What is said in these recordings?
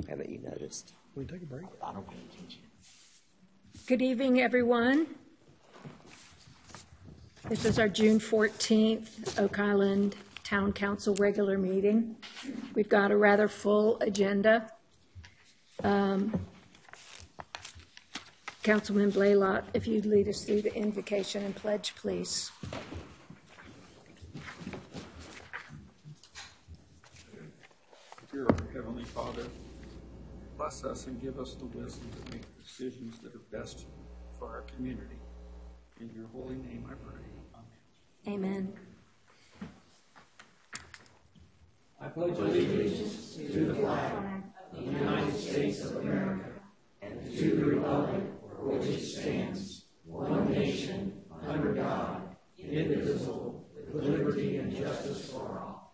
Haven't you noticed? We take a break. I don't pay attention. Good evening, everyone. This is our June 14th Oak Island Town Council regular meeting. We've got a rather full agenda. Councilman Blaylock, if you'd lead us through the invocation and pledge, please. Dear Heavenly Father, bless us and give us the wisdom to make decisions that are best for our community. In your holy name I pray. Amen. Amen. I pledge allegiance to the flag of the United States of America and to the republic for which it stands, one nation, under God, indivisible, with liberty and justice for all.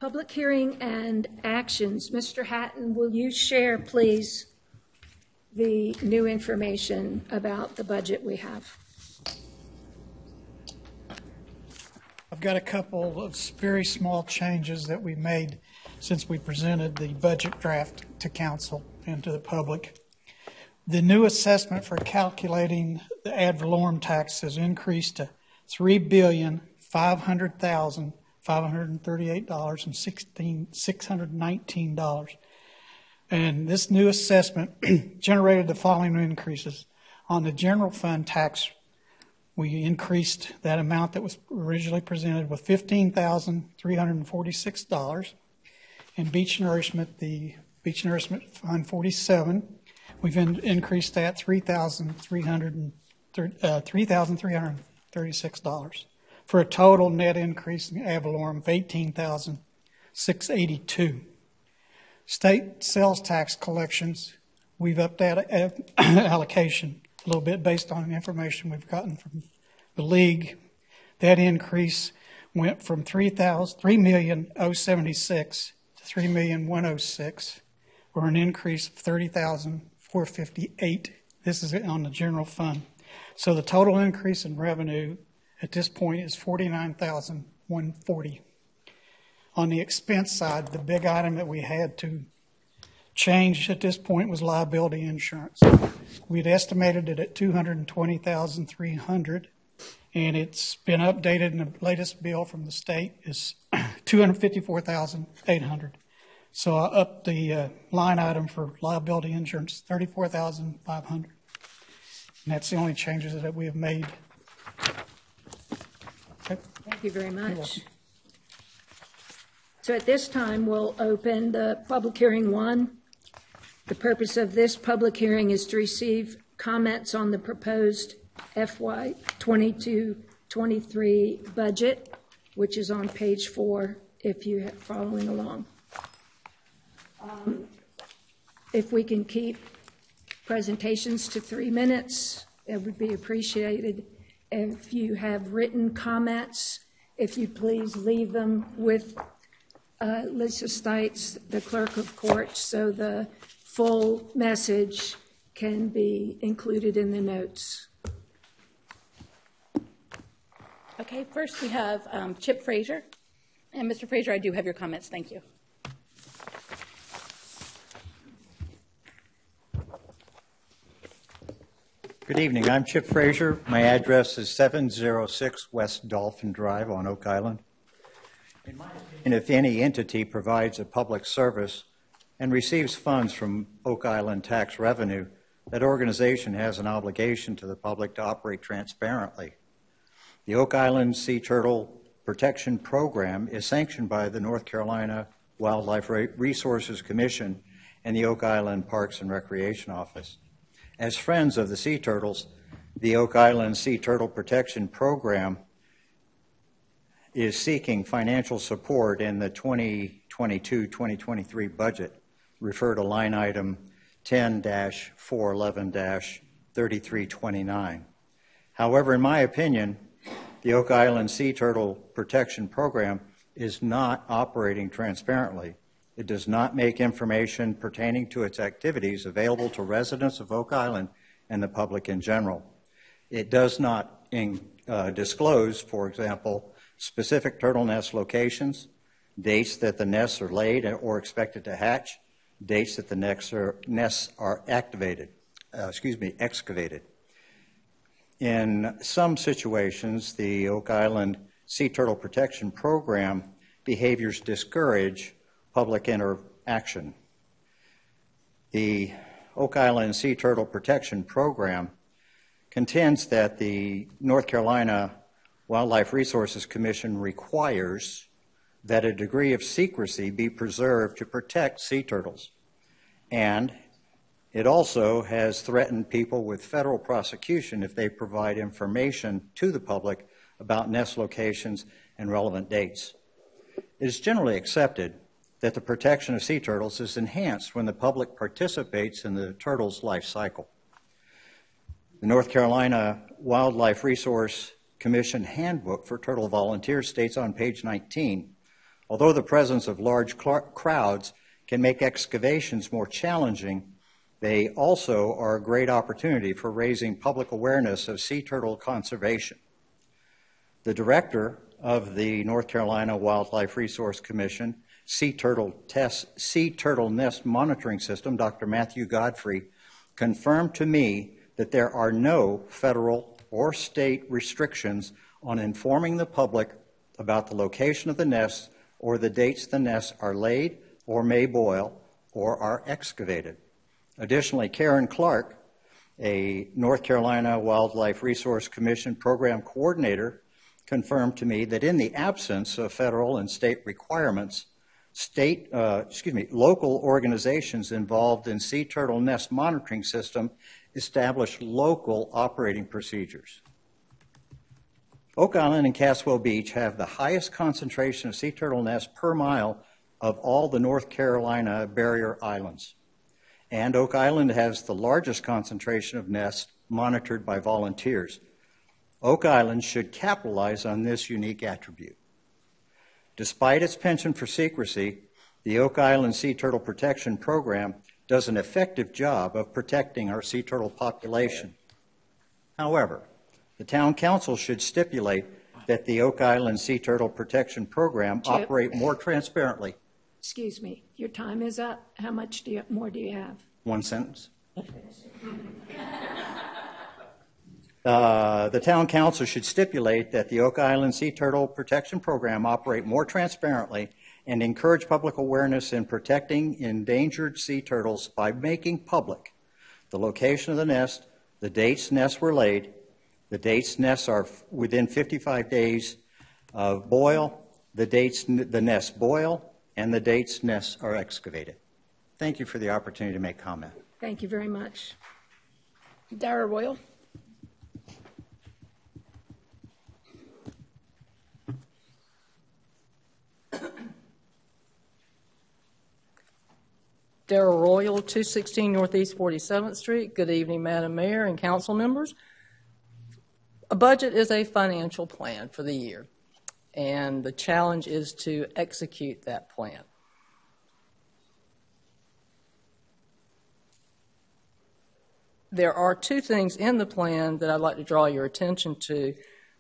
Public hearing and actions. Mr. Hatton, will you share, please, the new information about the budget we have? I've got a couple of very small changes that we made since we presented the budget draft to council and to the public. The new assessment for calculating the ad valorem tax has increased to $3,500,538.619. And this new assessment generated the following increases. On the general fund tax, we increased that amount that was originally presented with $15,346. And beach nourishment, the beach nourishment fund 47, we've increased that $3,336 for a total net increase in ad valorem of $18,682. State sales tax collections, we've upped that allocation a little bit based on the information we've gotten from the league. That increase went from $3,076,000 to $3,106,000, or an increase of $30,458. This is on the general fund. So the total increase in revenue at this point is $49,140. On the expense side, the big item that we had to change at this point was liability insurance. We'd estimated it at $220,300, and it's been updated in the latest bill from the state is $254,800. So I upped the line item for liability insurance, $34,500. And that's the only changes that we have made. Okay. Thank you very much. So at this time, we'll open the public hearing one. The purpose of this public hearing is to receive comments on the proposed FY 22-23 budget, which is on page 4 if you're following along. If we can keep presentations to 3 minutes, it would be appreciated. If you have written comments, if you please leave them with Lisa Stites, the clerk of court, so the full message can be included in the notes. Okay, first we have Chip Frazier. And Mr. Frazier, I do have your comments. Thank you. Good evening. I'm Chip Frazier. My address is 706 West Dolphin Drive on Oak Island. In my opinion, if any entity provides a public service and receives funds from Oak Island tax revenue, that organization has an obligation to the public to operate transparently. The Oak Island Sea Turtle Protection Program is sanctioned by the North Carolina Wildlife Resources Commission and the Oak Island Parks and Recreation Office. As friends of the sea turtles, the Oak Island Sea Turtle Protection Program is seeking financial support in the 2022-2023 budget. Refer to line item 10-411-3329. However, in my opinion, the Oak Island Sea Turtle Protection Program is not operating transparently. It does not make information pertaining to its activities available to residents of Oak Island and the public in general. It does not disclose, for example, specific turtle nest locations, dates that the nests are laid or expected to hatch, dates that the nests are excavated. In some situations, the Oak Island Sea Turtle Protection Program behaviors discourage public interaction. The Oak Island Sea Turtle Protection Program contends that the North Carolina Wildlife Resources Commission requires that a degree of secrecy be preserved to protect sea turtles. And it also has threatened people with federal prosecution if they provide information to the public about nest locations and relevant dates. It is generally accepted that the protection of sea turtles is enhanced when the public participates in the turtle's life cycle. The North Carolina Wildlife Resource Commission Handbook for Turtle Volunteers states on page 19, although the presence of large crowds can make excavations more challenging, they also are a great opportunity for raising public awareness of sea turtle conservation. The director of the North Carolina Wildlife Resource Commission Sea Turtle Nest Monitoring System, Dr. Matthew Godfrey, confirmed to me that there are no federal or state restrictions on informing the public about the location of the nests or the dates the nests are laid or may boil or are excavated. Additionally, Karen Clark, a North Carolina Wildlife Resource Commission program coordinator, confirmed to me that in the absence of federal and state requirements, local organizations involved in sea turtle nest monitoring system establish local operating procedures. Oak Island and Caswell Beach have the highest concentration of sea turtle nests per mile of all the North Carolina barrier islands. And Oak Island has the largest concentration of nests monitored by volunteers. Oak Island should capitalize on this unique attribute. Despite its penchant for secrecy, the Oak Island Sea Turtle Protection Program does an effective job of protecting our sea turtle population. However, the town council should stipulate that the Oak Island Sea Turtle Protection Program operate more transparently. Excuse me, your time is up. How much more do you have? One sentence. The town council should stipulate that the Oak Island Sea Turtle Protection Program operate more transparently and encourage public awareness in protecting endangered sea turtles by making public the location of the nest, the dates nests were laid, the dates nests are within 55 days of boil, the dates the nests boil, and the dates nests are excavated. Thank you for the opportunity to make comment. Thank you very much. Dara Royal. Darrell Royal, 216 Northeast 47th Street. Good evening, Madam Mayor and council members. A budget is a financial plan for the year, and the challenge is to execute that plan. There are two things in the plan that I'd like to draw your attention to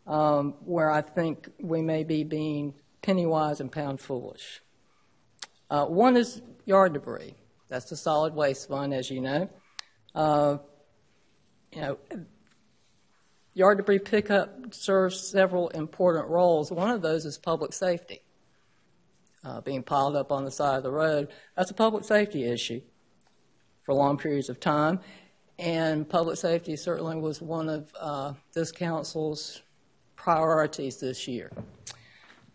where I think we may be being penny wise and pound foolish. One is yard debris. That's the solid waste fund, as you know. Yard debris pickup serves several important roles. One of those is public safety. Being piled up on the side of the road, that's a public safety issue for long periods of time. And public safety certainly was one of this council's priorities this year.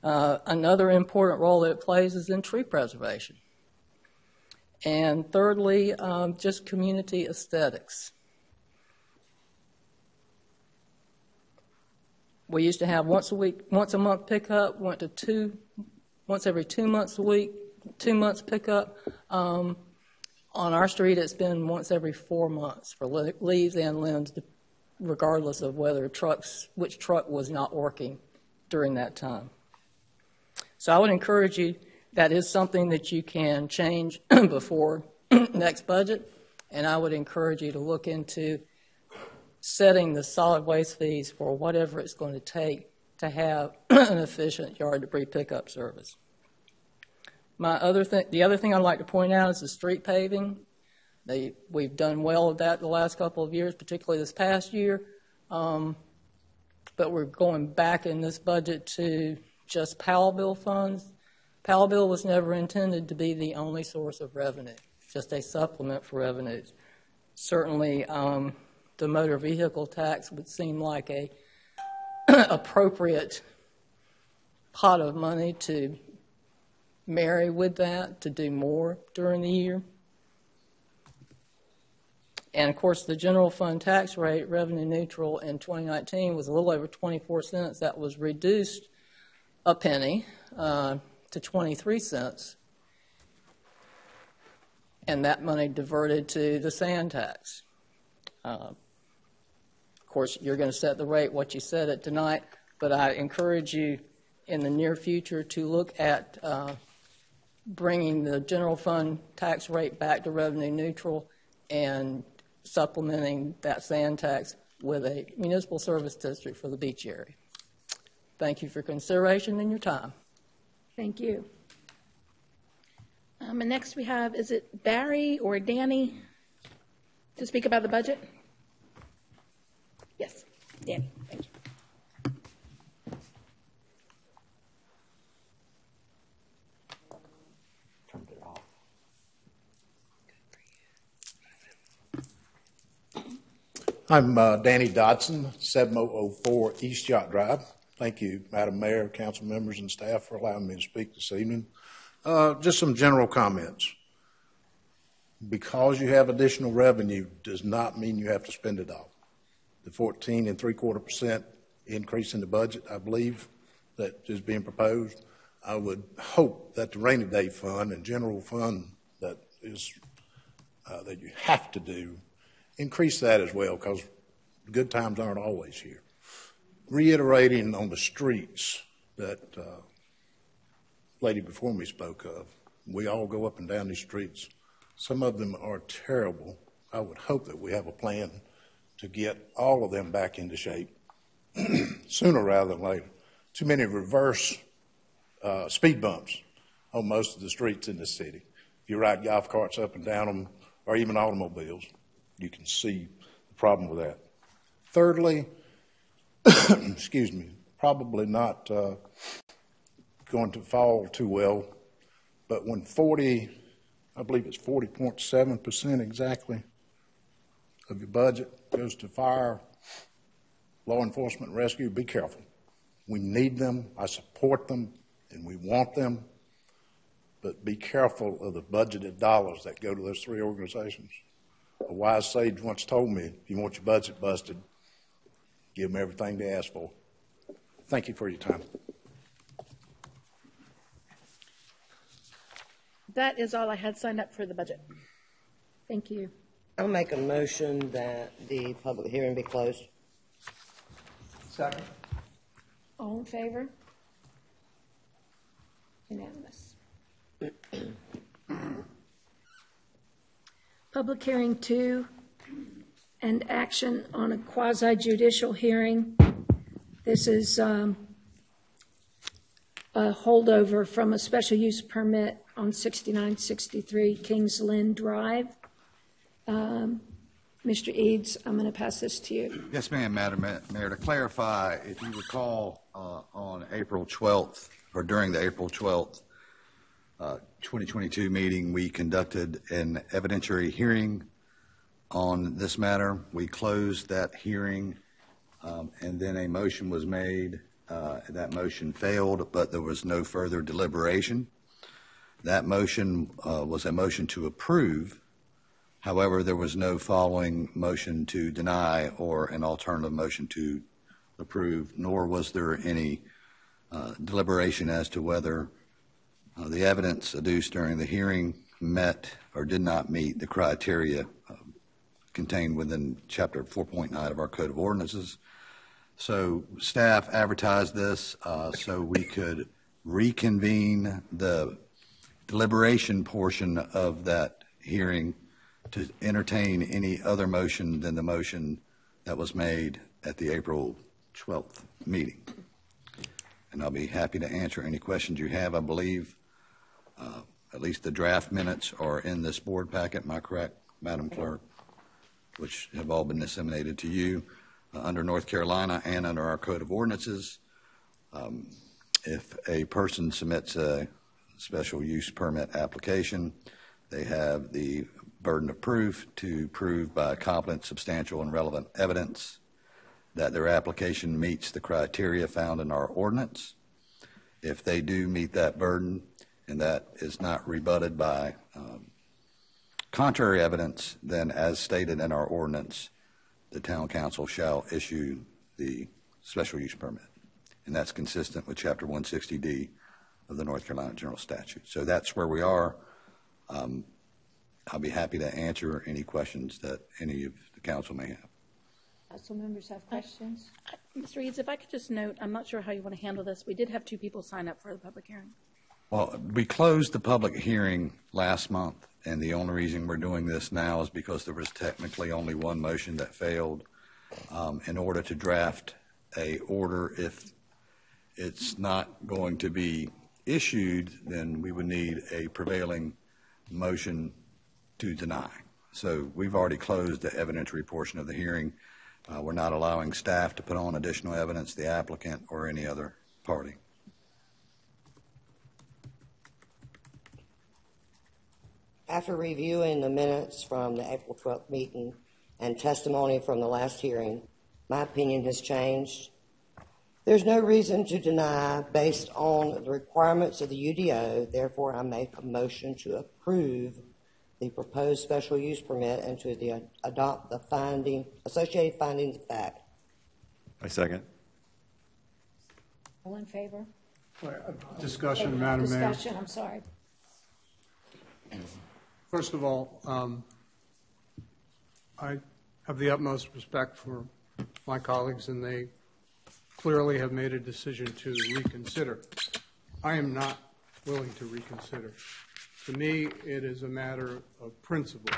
Another important role that it plays is in tree preservation. And thirdly, just community aesthetics. We used to have once a month pickup, went to once every 2 months a week, 2 months pickup. On our street, it's been once every 4 months for leaves and limbs, regardless of which truck was not working during that time. So I would encourage you, that is something that you can change before next budget, and I would encourage you to look into setting the solid waste fees for whatever it's going to take to have an efficient yard debris pickup service. The other thing I'd like to point out is the street paving. We've done well with that the last couple of years, particularly this past year, but we're going back in this budget to just Powell bill funds. Powell bill was never intended to be the only source of revenue, just a supplement for revenues. Certainly, the motor vehicle tax would seem like a appropriate pot of money to marry with that, to do more during the year. And of course, the general fund tax rate, revenue neutral in 2019, was a little over 24 cents. That was reduced a penny to 23 cents. And that money diverted to the sand tax. Of course, you're going to set the rate what you set it tonight, but I encourage you in the near future to look at bringing the general fund tax rate back to revenue neutral and supplementing that sand tax with a municipal service district for the beach area. Thank you for consideration and your time. Thank you. And next we have, is it Barry or Danny to speak about the budget? Yes, Danny, thank you. I'm Danny Dodson, 7004 East Yacht Drive. Thank you, Madam Mayor, council members, and staff for allowing me to speak this evening. Just some general comments. Because you have additional revenue does not mean you have to spend it all. The 14.75% increase in the budget, I believe, that is being proposed, I would hope that the rainy day fund and general fund that is that you have to do, increase that as well, because good times aren't always here. Reiterating on the streets that lady before me spoke of, we all go up and down these streets. Some of them are terrible. I would hope that we have a plan to get all of them back into shape sooner rather than later. Too many reverse speed bumps on most of the streets in the city. If you ride golf carts up and down them, or even automobiles, you can see the problem with that. Thirdly, excuse me, probably not going to fall too well, but when I believe it's 40.7% exactly of your budget goes to fire, law enforcement, rescue, be careful. We need them, I support them, and we want them, but be careful of the budgeted dollars that go to those three organizations. A wise sage once told me, if you want your budget busted, give them everything they ask for. Thank you for your time. That is all I had signed up for the budget. Thank you. I'll make a motion that the public hearing be closed. Second. All in favor? Unanimous. Public hearing 2 and action on a quasi-judicial hearing. This is a holdover from a special use permit on 6963 Kings Lynn Drive. Mr. Eads, I'm going to pass this to you. Yes, ma'am, Madam Mayor. To clarify, if you recall, on April 12th, or during the April 12th, 2022 meeting, we conducted an evidentiary hearing on this matter. We closed that hearing, and then a motion was made. That motion failed, but there was no further deliberation. That motion was a motion to approve. However, there was no following motion to deny or an alternative motion to approve, nor was there any deliberation as to whether the evidence adduced during the hearing met or did not meet the criteria contained within Chapter 4.9 of our Code of Ordinances. So staff advertised this so we could reconvene the deliberation portion of that hearing to entertain any other motion than the motion that was made at the April 12th meeting. And I'll be happy to answer any questions you have. I believe at least the draft minutes are in this board packet. Am I correct, Madam Clerk? Which have all been disseminated to you under North Carolina and under our Code of Ordinances. If a person submits a special use permit application, they have the burden of proof to prove by competent, substantial, and relevant evidence that their application meets the criteria found in our ordinance. If they do meet that burden and that is not rebutted by contrary evidence, then as stated in our ordinance, the town council shall issue the special use permit. And that's consistent with Chapter 160D of the North Carolina General Statute. So that's where we are. I'll be happy to answer any questions that any of the council may have. Council members have questions? Mr. Eads, if I could just note, I'm not sure how you want to handle this. We did have 2 people sign up for the public hearing. Well, we closed the public hearing last month, and the only reason we're doing this now is because there was technically only one motion that failed. In order to draft a order, if it's not going to be issued, then we would need a prevailing motion to deny. So we've already closed the evidentiary portion of the hearing. We're not allowing staff to put on additional evidence, the applicant or any other party. After reviewing the minutes from the April 12th meeting and testimony from the last hearing, my opinion has changed. There's no reason to deny based on the requirements of the UDO. Therefore, I make a motion to approve the proposed special use permit and to adopt the associated findings of fact. I second. All in favor? Discussion, Madam Mayor. Discussion, I'm sorry. First of all, I have the utmost respect for my colleagues, and they clearly have made a decision to reconsider. I am not willing to reconsider. To me, it is a matter of principle.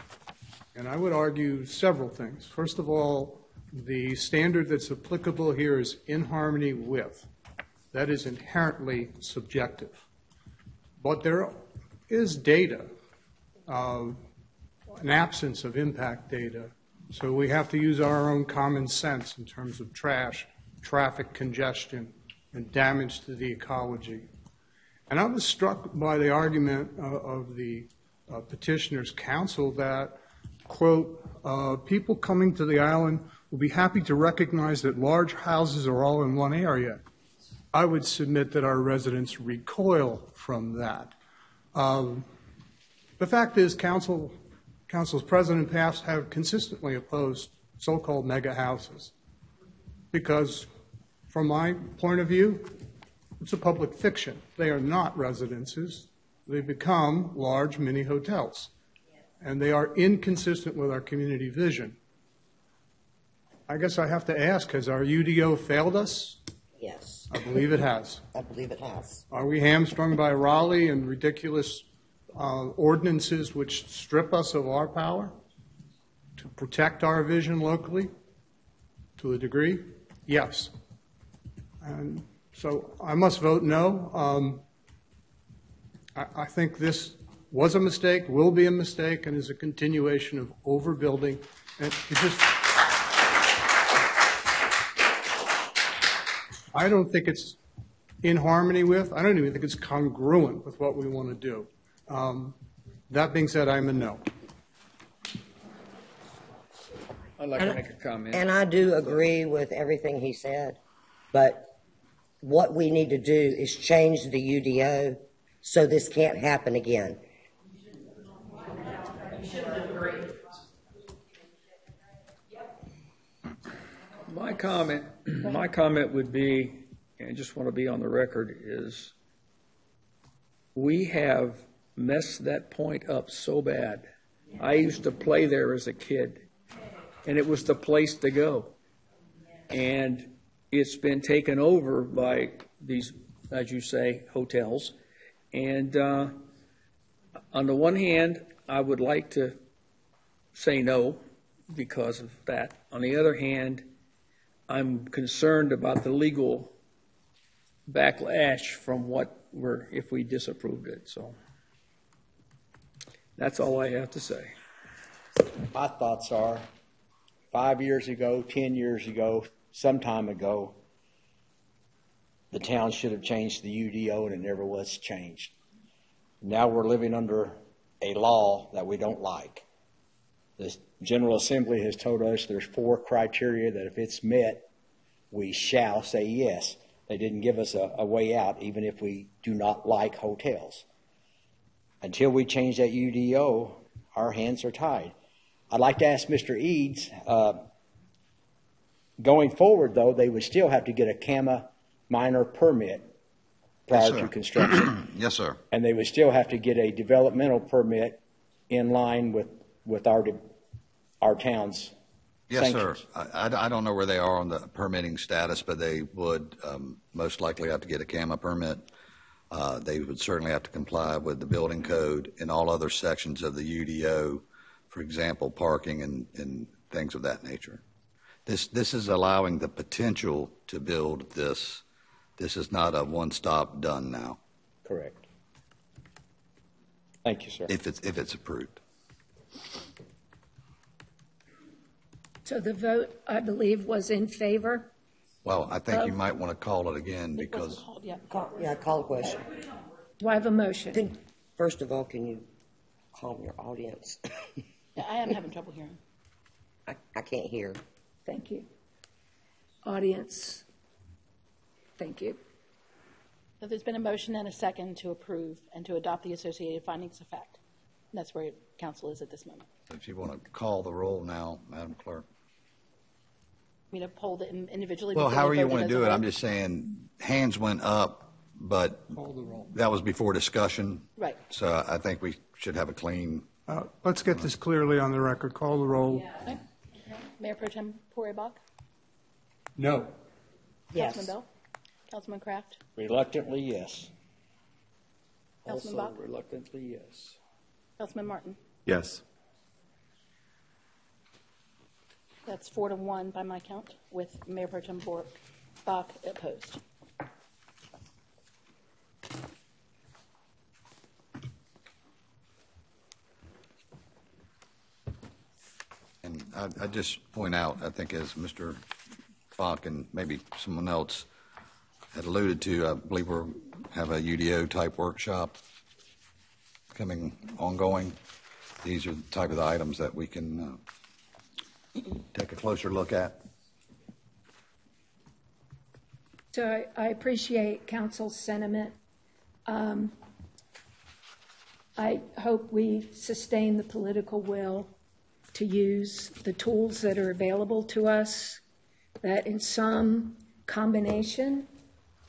And I would argue several things. First of all, the standard that's applicable here is in harmony with. That is inherently subjective. But there is data, an absence of impact data. So we have to use our own common sense in terms of trash, traffic congestion, and damage to the ecology. And I was struck by the argument of the petitioner's counsel that, quote, people coming to the island will be happy to recognize that large houses are all in one area. I would submit that our residents recoil from that. The fact is, council's president and past have consistently opposed so-called mega houses because, from my point of view, it's a public fiction. They are not residences. They become large mini hotels, and they are inconsistent with our community vision. I guess I have to ask, has our UDO failed us? Yes. I believe it has. I believe it has. Are we hamstrung by Raleigh and ridiculous ordinances which strip us of our power to protect our vision locally to a degree? Yes. And so I must vote no. I think this was a mistake, will be a mistake, and is a continuation of overbuilding. And it just, I don't think it's in harmony with, I don't even think it's congruent with what we want to do. That being said, I'm a no. I'd like to make a comment. And I do agree with everything he said, but what we need to do is change the UDO so this can't happen again. My comment would be, and I just want to be on the record, is we have messed that point up so bad. I used to play there as a kid, and it was the place to go. And it's been taken over by these, as you say, hotels. And on the one hand, I would like to say no because of that. On the other hand, I'm concerned about the legal backlash from if we disapproved it, so that's all I have to say. My thoughts are, 5 years ago, 10 years ago, some time ago, the town should have changed the UDO, and it never was changed. Now we're living under a law that we don't like. The General Assembly has told us there's 4 criteria that if it's met, we shall say yes. They didn't give us a way out, even if we do not like hotels. Until we change that UDO, our hands are tied. I'd like to ask Mr. Eads, going forward, though, they would still have to get a CAMA minor permit prior to construction. Yes, sir. And they would still have to get a developmental permit in line with our town's Yes, sanctions. sir. I don't know where they are on the permitting status, but they would most likely have to get a CAMA permit. They would certainly have to comply with the building code and all other sections of the UDO, for example, parking and things of that nature. This is allowing the potential to build this. This is not a one-stop done now. Correct. Thank you, sir. If it's approved. So the vote, I believe, was in favor. Well, I think you might want to call it again It wasn't because called yet. Call the question. Do I have a motion? First of all, can you calm your audience? Yeah, I am having trouble hearing. I can't hear. Thank you. Audience, thank you. So there's been a motion and a second to approve and to adopt the associated findings of fact. And that's where council is at this moment. if you want to call the roll now, Madam Clerk. Me to poll them individually? Well, before they however you voted want to as a do it, vote? I'm just saying, hands went up, but that was before discussion. Right. So I think we should have a clean, Let's get this clearly on the record. Call the roll. Okay. Mayor Pro Tem Poirier-Bach? No. Yes. Councilman Bell? Councilman Kraft? Reluctantly, yes. Councilman Also Bach? reluctantly, yes. Councilman Martin? Yes. That's 4-1 by my count, with Mayor Pro Tem Bach opposed. and I just point out, I think as Mr. Falk and maybe someone else had alluded to, I believe we'll have a UDO type workshop coming ongoing. These are the type of the items that we can take a closer look at. So I appreciate council's sentiment. I hope we sustain the political will to use the tools that are available to us, that in some combination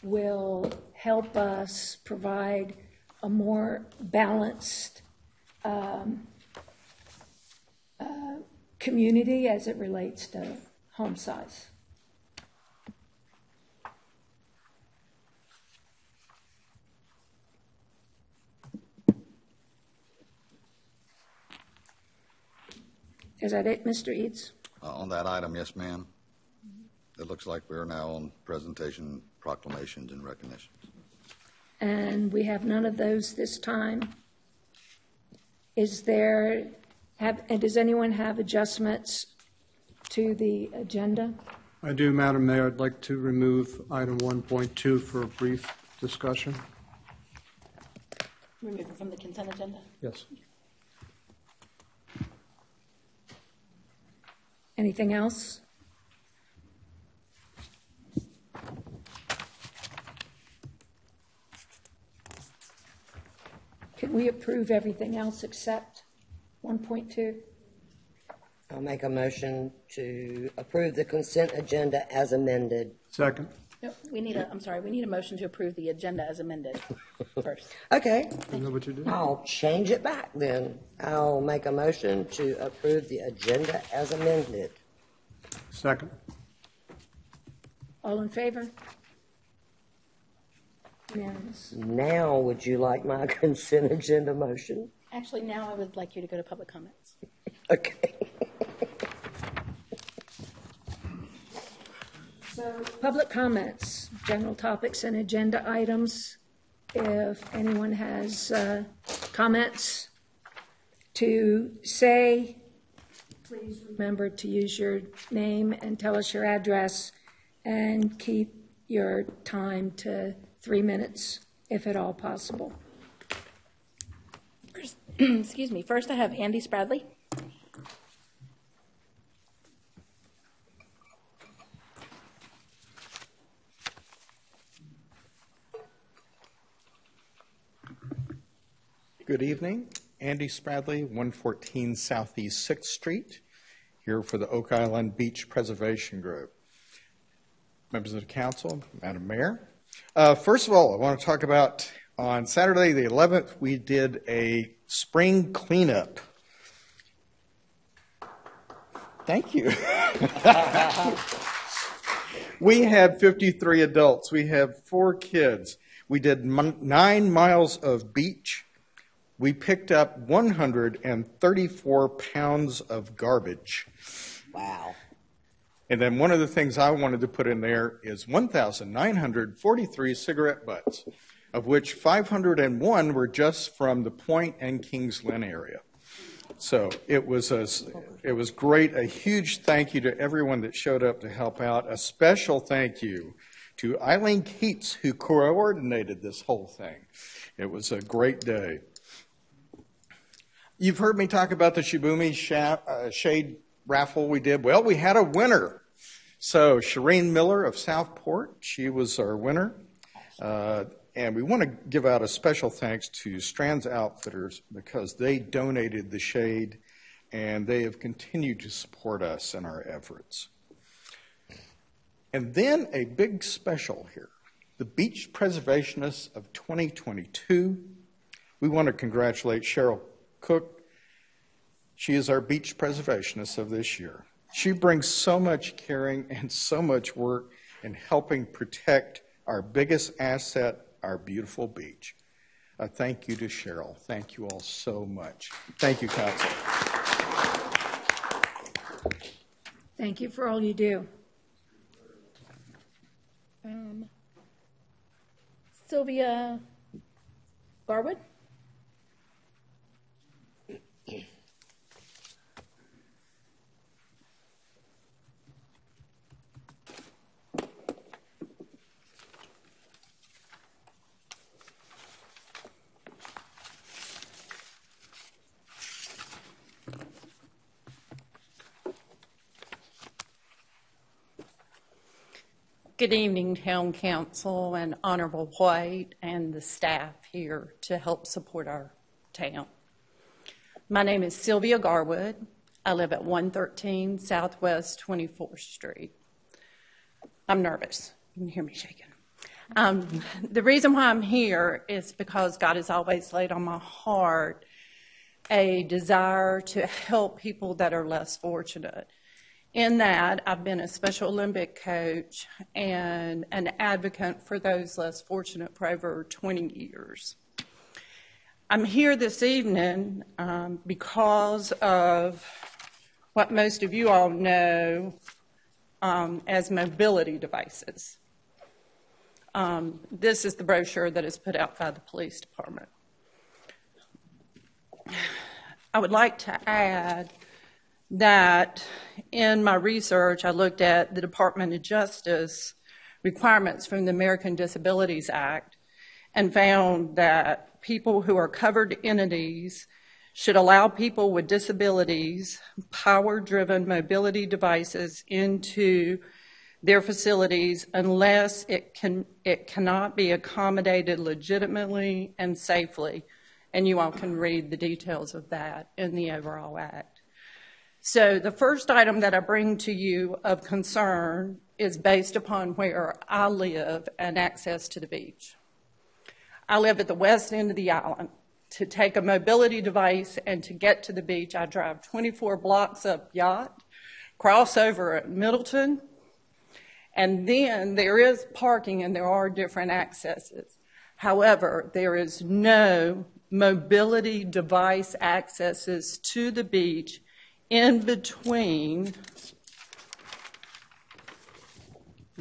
will help us provide a more balanced community as it relates to home size. Is that it, Mr. Eads? On that item, yes, ma'am. It looks like we're now on presentation, proclamations, and recognitions. And we have none of those this time. Does anyone have adjustments to the agenda? I do, Madam Mayor. I'd like to remove item 1.2 for a brief discussion. Remove it from the consent agenda? Yes. Anything else? Can we approve everything else except 1.2? I'll make a motion to approve the consent agenda as amended. Second. No, we need a motion to approve the agenda as amended first. Okay, Isn't that what you did? I'll change it back then. I'll make a motion to approve the agenda as amended. Second. All in favor? Unanimous. Now, would you like my consent agenda motion? Actually, now I would like you to go to public comments. Okay. So, public comments, general topics and agenda items. If anyone has comments to say, please remember to use your name and tell us your address, and keep your time to 3 minutes, if at all possible. Excuse me. First, I have Andy Spradley. Good evening. Andy Spradley, 114 Southeast 6th Street, here for the Oak Island Beach Preservation Group. Members of the council, Madam Mayor. First of all, I want to talk about on Saturday the 11th, we did a spring cleanup. Thank you. We had 53 adults. We have 4 kids. We did 9 miles of beach. We picked up 134 pounds of garbage. Wow. And then one of the things I wanted to put in there is 1,943 cigarette butts, of which 501 were just from the Point and Kings Lynn area. So it was great. A huge thank you to everyone that showed up to help out. A special thank you to Eileen Keats, who coordinated this whole thing. It was a great day. You've heard me talk about the Shibumi Shade raffle we did. Well, we had a winner. So Shireen Miller of Southport, she was our winner. And we want to give out a special thanks to Strands Outfitters because they donated the shade and they have continued to support us in our efforts. And then a big special here, the Beach Preservationists of 2022. We want to congratulate Cheryl Cook. She is our beach preservationist of this year. She brings so much caring and so much work in helping protect our biggest asset, our beautiful beach. A thank you to Cheryl. Thank you all so much. Thank you, Council. Thank you for all you do. Sylvia Garwood. Good evening, Town Council and Honorable White and the staff here to help support our town. My name is Sylvia Garwood. I live at 113 Southwest 24th Street. I'm nervous. You can hear me shaking. The reason why I'm here is because God has always laid on my heart a desire to help people that are less fortunate. In that, I've been a Special Olympic coach and an advocate for those less fortunate for over 20 years. I'm here this evening because of what most of you all know as mobility devices. This is the brochure that is put out by the police department. I would like to add that in my research, I looked at the Department of Justice requirements from the American Disabilities Act and found that people who are covered entities should allow people with disabilities power-driven mobility devices into their facilities unless it cannot be accommodated legitimately and safely. And you all can read the details of that in the overall act. So the first item that I bring to you of concern is based upon where I live and access to the beach. I live at the west end of the island. To take a mobility device and to get to the beach, I drive 24 blocks up Yacht, cross over at Middleton, and then there is parking and there are different accesses. However, there is no mobility device accesses to the beach in between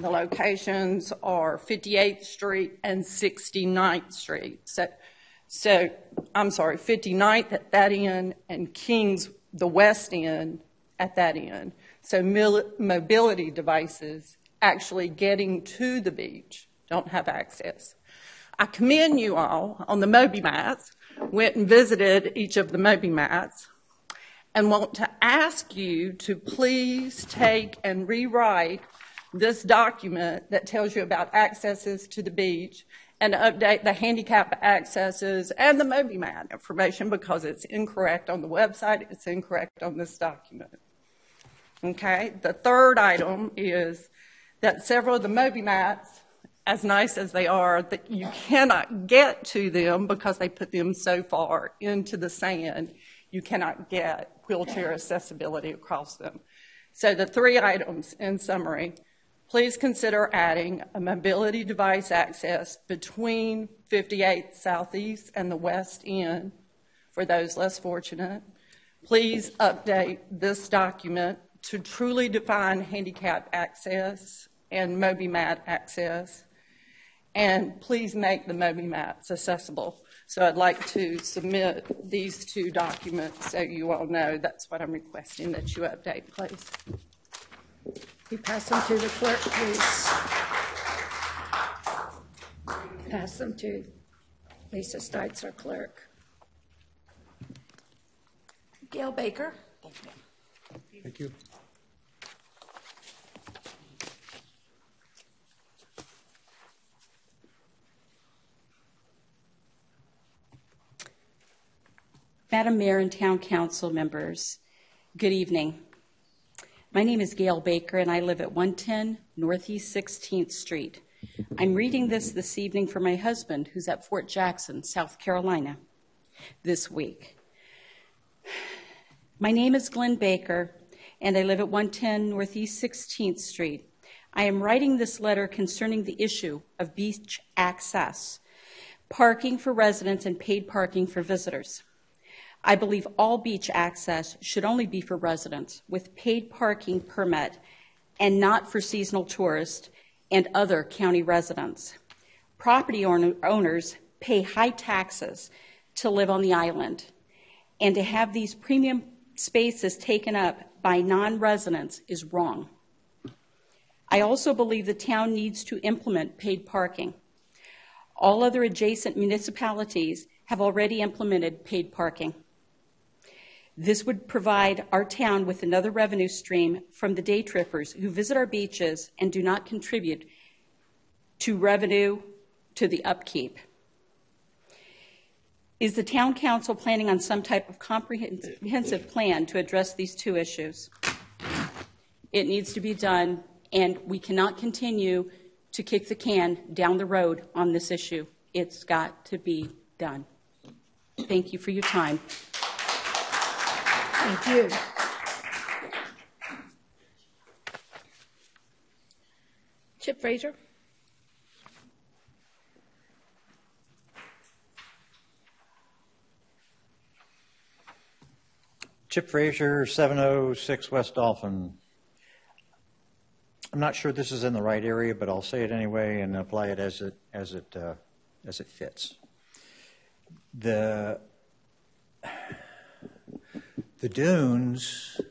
The locations are 58th Street and 69th Street. So I'm sorry, 59th at that end and King's, the west end, at that end. So mobility devices actually getting to the beach don't have access. I commend you all on the Moby mats, went and visited each of the Moby mats, and want to ask you to please take and rewrite this document that tells you about accesses to the beach and update the handicap accesses and the Moby mat information because it's incorrect on the website, it's incorrect on this document. Okay, the third item is that several of the Moby mats, as nice as they are, that you cannot get to them because they put them so far into the sand, you cannot get wheelchair accessibility across them. So the three items in summary, please consider adding a mobility device access between 58th Southeast and the West End for those less fortunate. Please update this document to truly define handicap access and Moby mat access. And please make the Moby mats accessible. So I'd like to submit these two documents so you all know that's what I'm requesting that you update, please. You pass them to the clerk, please. Pass them to Lisa Stites, our clerk. Gail Baker. Thank you. Thank you. Madam Mayor and Town Council members, good evening. My name is Gail Baker, and I live at 110 Northeast 16th Street. I'm reading this evening for my husband, who's at Fort Jackson, South Carolina, this week. My name is Glenn Baker, and I live at 110 Northeast 16th Street. I am writing this letter concerning the issue of beach access, parking for residents and paid parking for visitors. I believe all beach access should only be for residents with paid parking permit and not for seasonal tourists and other county residents. Property owners pay high taxes to live on the island, and to have these premium spaces taken up by non-residents is wrong. I also believe the town needs to implement paid parking. All other adjacent municipalities have already implemented paid parking. This would provide our town with another revenue stream from the day trippers who visit our beaches and do not contribute to revenue to the upkeep. Is the town council planning on some type of comprehensive plan to address these two issues? It needs to be done, and we cannot continue to kick the can down the road on this issue. It's got to be done. Thank you for your time. Thank you. Chip Frazier. Chip Frazier, 706 West Dolphin. I'm not sure this is in the right area, but I'll say it anyway and apply it as it fits. The dunes,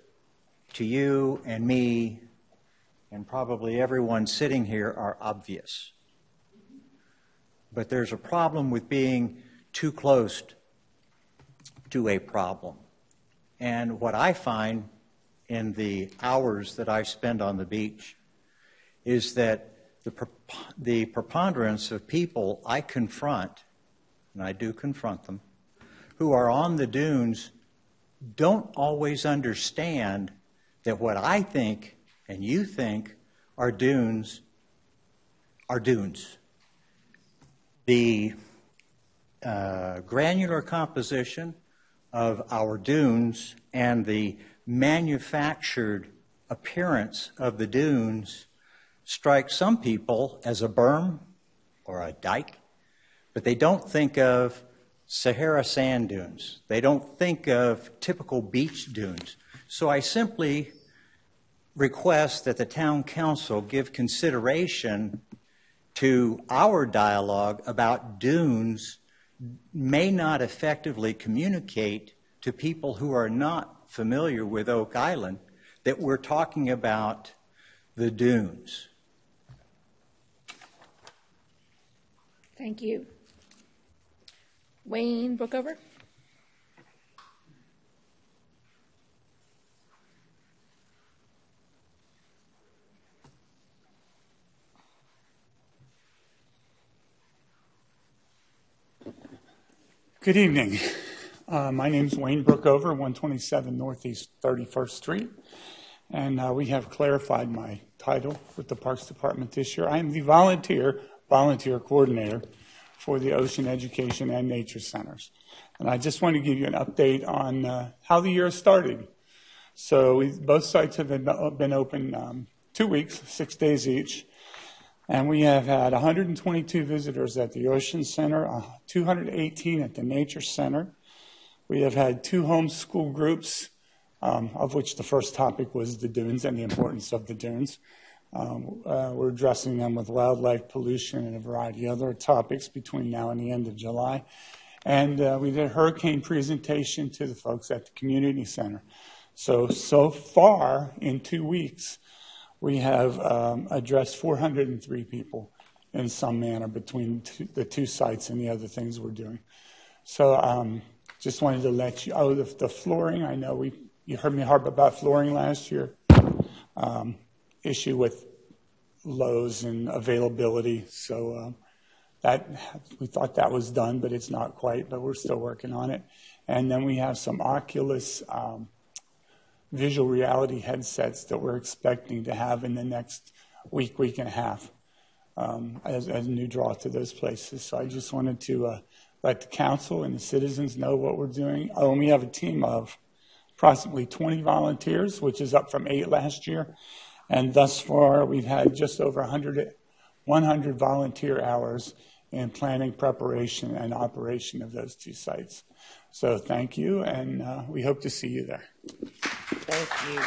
to you and me, and probably everyone sitting here, are obvious. But there's a problem with being too close to a problem. And what I find in the hours that I spend on the beach is that the preponderance of people I confront, and I do confront them, who are on the dunes don't always understand that what I think and you think are dunes are dunes. The granular composition of our dunes and the manufactured appearance of the dunes strike some people as a berm or a dike, but they don't think of Sahara sand dunes. They don't think of typical beach dunes. So I simply request that the town council give consideration to our dialogue about dunes may not effectively communicate to people who are not familiar with Oak Island that we're talking about the dunes. Thank you. Wayne Brookover? Good evening. My name is Wayne Brookover, 127 Northeast 31st Street, and we have clarified my title with the Parks Department this year. I am the volunteer coordinator for the Ocean Education and Nature Centers. And I just want to give you an update on how the year is starting. So both sites have been open 2 weeks, 6 days each. And we have had 122 visitors at the Ocean Center, 218 at the Nature Center. We have had 2 homeschool groups, of which the first topic was the dunes and the importance of the dunes. We're addressing them with wildlife pollution and a variety of other topics between now and the end of July. And we did a hurricane presentation to the folks at the community center. So far in 2 weeks, we have addressed 403 people in some manner between the 2 sites and the other things we're doing. So just wanted to let you, the flooring, I know you heard me harp about flooring last year. Issue with lows and availability. So that we thought that was done, but it's not quite, but we're still working on it. And then we have some Oculus visual reality headsets that we're expecting to have in the next week and a half as a new draw to those places. So I just wanted to let the council and the citizens know what we're doing. Oh, and we have a team of approximately 20 volunteers, which is up from 8 last year. And thus far, we've had just over 100 volunteer hours in planning, preparation, and operation of those 2 sites. So thank you, and we hope to see you there. Thank you.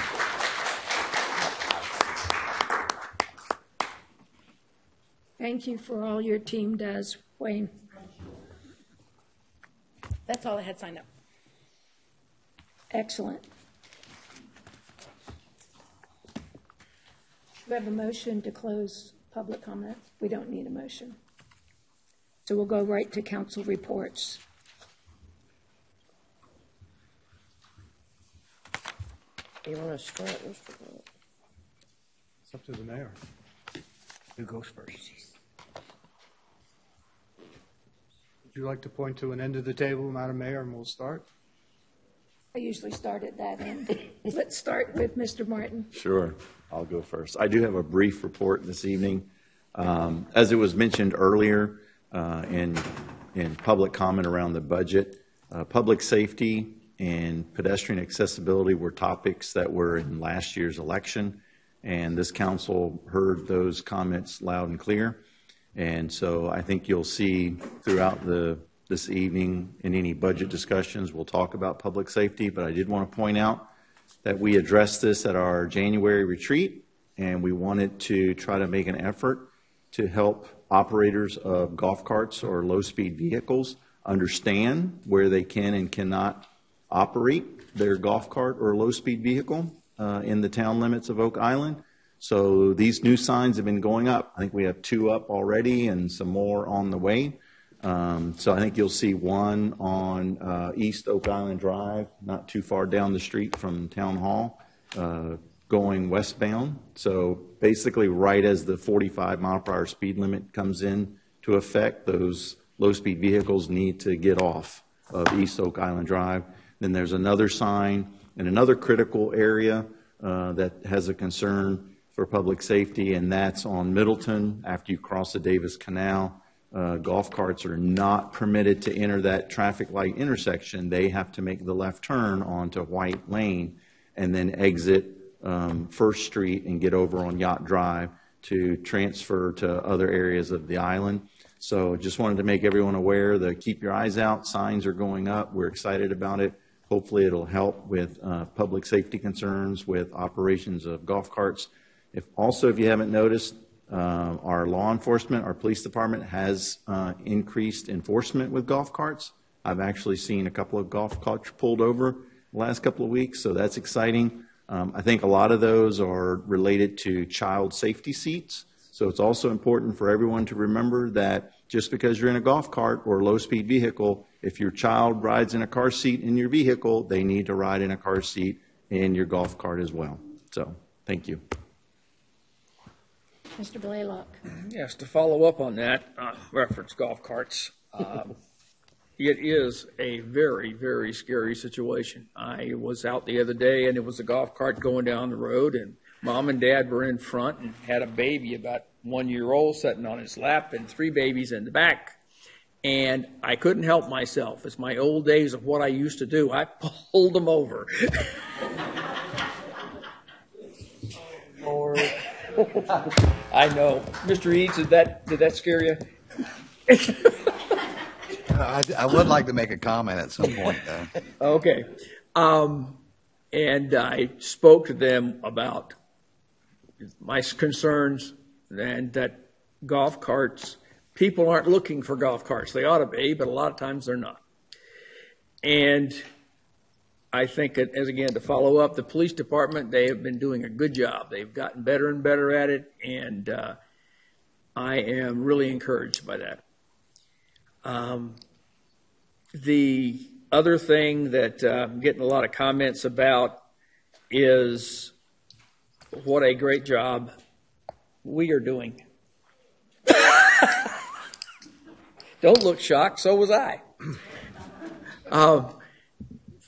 Thank you for all your team does, Wayne. That's all I had signed up. Excellent. We have a motion to close public comment. We don't need a motion. So we'll go right to council reports. You want to start, Mr. Blunt? It's up to the mayor. Who goes first? Would you like to point to an end of the table, Madam Mayor, and we'll start? I usually start at that end. Let's start with Mr. Martin. Sure, I'll go first. I do have a brief report this evening. As it was mentioned earlier in public comment around the budget, public safety and pedestrian accessibility were topics that were in last year's election, and this council heard those comments loud and clear. And so I think you'll see throughout this evening in any budget discussions, we'll talk about public safety, but I did want to point out that we addressed this at our January retreat, and we wanted to try to make an effort to help operators of golf carts or low-speed vehicles understand where they can and cannot operate their golf cart or low-speed vehicle in the town limits of Oak Island. So these new signs have been going up. I think we have 2 up already and some more on the way. So I think you'll see one on East Oak Island Drive, not too far down the street from Town Hall, going westbound. So basically right as the 45-mile-per-hour speed limit comes in to effect, those low-speed vehicles need to get off of East Oak Island Drive. Then there's another sign in another critical area that has a concern for public safety, and that's on Middleton after you cross the Davis Canal. Golf carts are not permitted to enter that traffic light intersection. They have to make the left turn onto White Lane and then exit First Street and get over on Yacht Drive to transfer to other areas of the island. So just wanted to make everyone aware that keep your eyes out. Signs are going up. We're excited about it. Hopefully it'll help with public safety concerns with operations of golf carts. If you haven't noticed, our law enforcement, our police department has increased enforcement with golf carts. I've actually seen a couple of golf carts pulled over the last couple of weeks, so that's exciting. I think a lot of those are related to child safety seats. So it's also important for everyone to remember that just because you're in a golf cart or a low-speed vehicle, if your child rides in a car seat in your vehicle, they need to ride in a car seat in your golf cart as well. So, thank you. Mr. Blaylock. Yes, to follow up on that, reference golf carts. It is a very, very scary situation. I was out the other day, and it was a golf cart going down the road, and Mom and Dad were in front and had a baby about 1 year old sitting on his lap and 3 babies in the back. And I couldn't help myself. It's my old days of what I used to do. I pulled them over. Lord. I know. Mr. Eads, did that scare you? I would like to make a comment at some point, though. Okay. And I spoke to them about my concerns and that golf carts, people aren't looking for golf carts. They ought to be, but a lot of times they're not. And I think, as again, to follow up, the police department, they have been doing a good job. They've gotten better and better at it, and I am really encouraged by that. The other thing that I'm getting a lot of comments about is what a great job we are doing. Don't look shocked, so was I.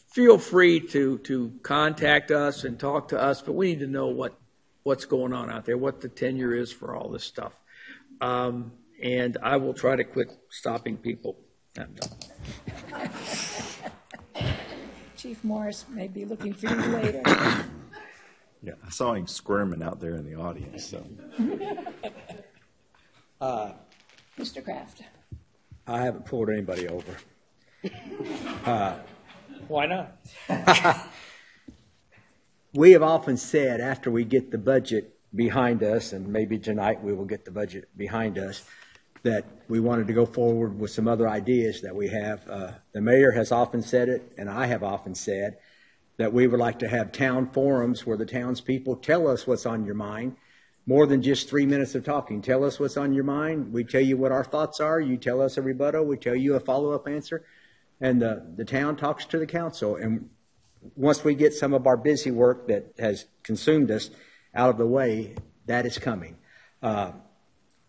Feel free to contact us and talk to us, but we need to know what's going on out there, what the tenure is for all this stuff. And I will try to quit stopping people. I'm done. Chief Morris may be looking for you later. Yeah, I saw him squirming out there in the audience. So, Mr. Kraft. I haven't pulled anybody over. Why not? We have often said after we get the budget behind us, and maybe tonight we will get the budget behind us, that we wanted to go forward with some other ideas that we have. The mayor has often said it, and I have often said, that we would like to have town forums where the townspeople tell us what's on your mind, more than just 3 minutes of talking. Tell us what's on your mind. We tell you what our thoughts are. You tell us a rebuttal. We tell you a follow-up answer. And the town talks to the council. And once we get some of our busy work that has consumed us out of the way, that is coming.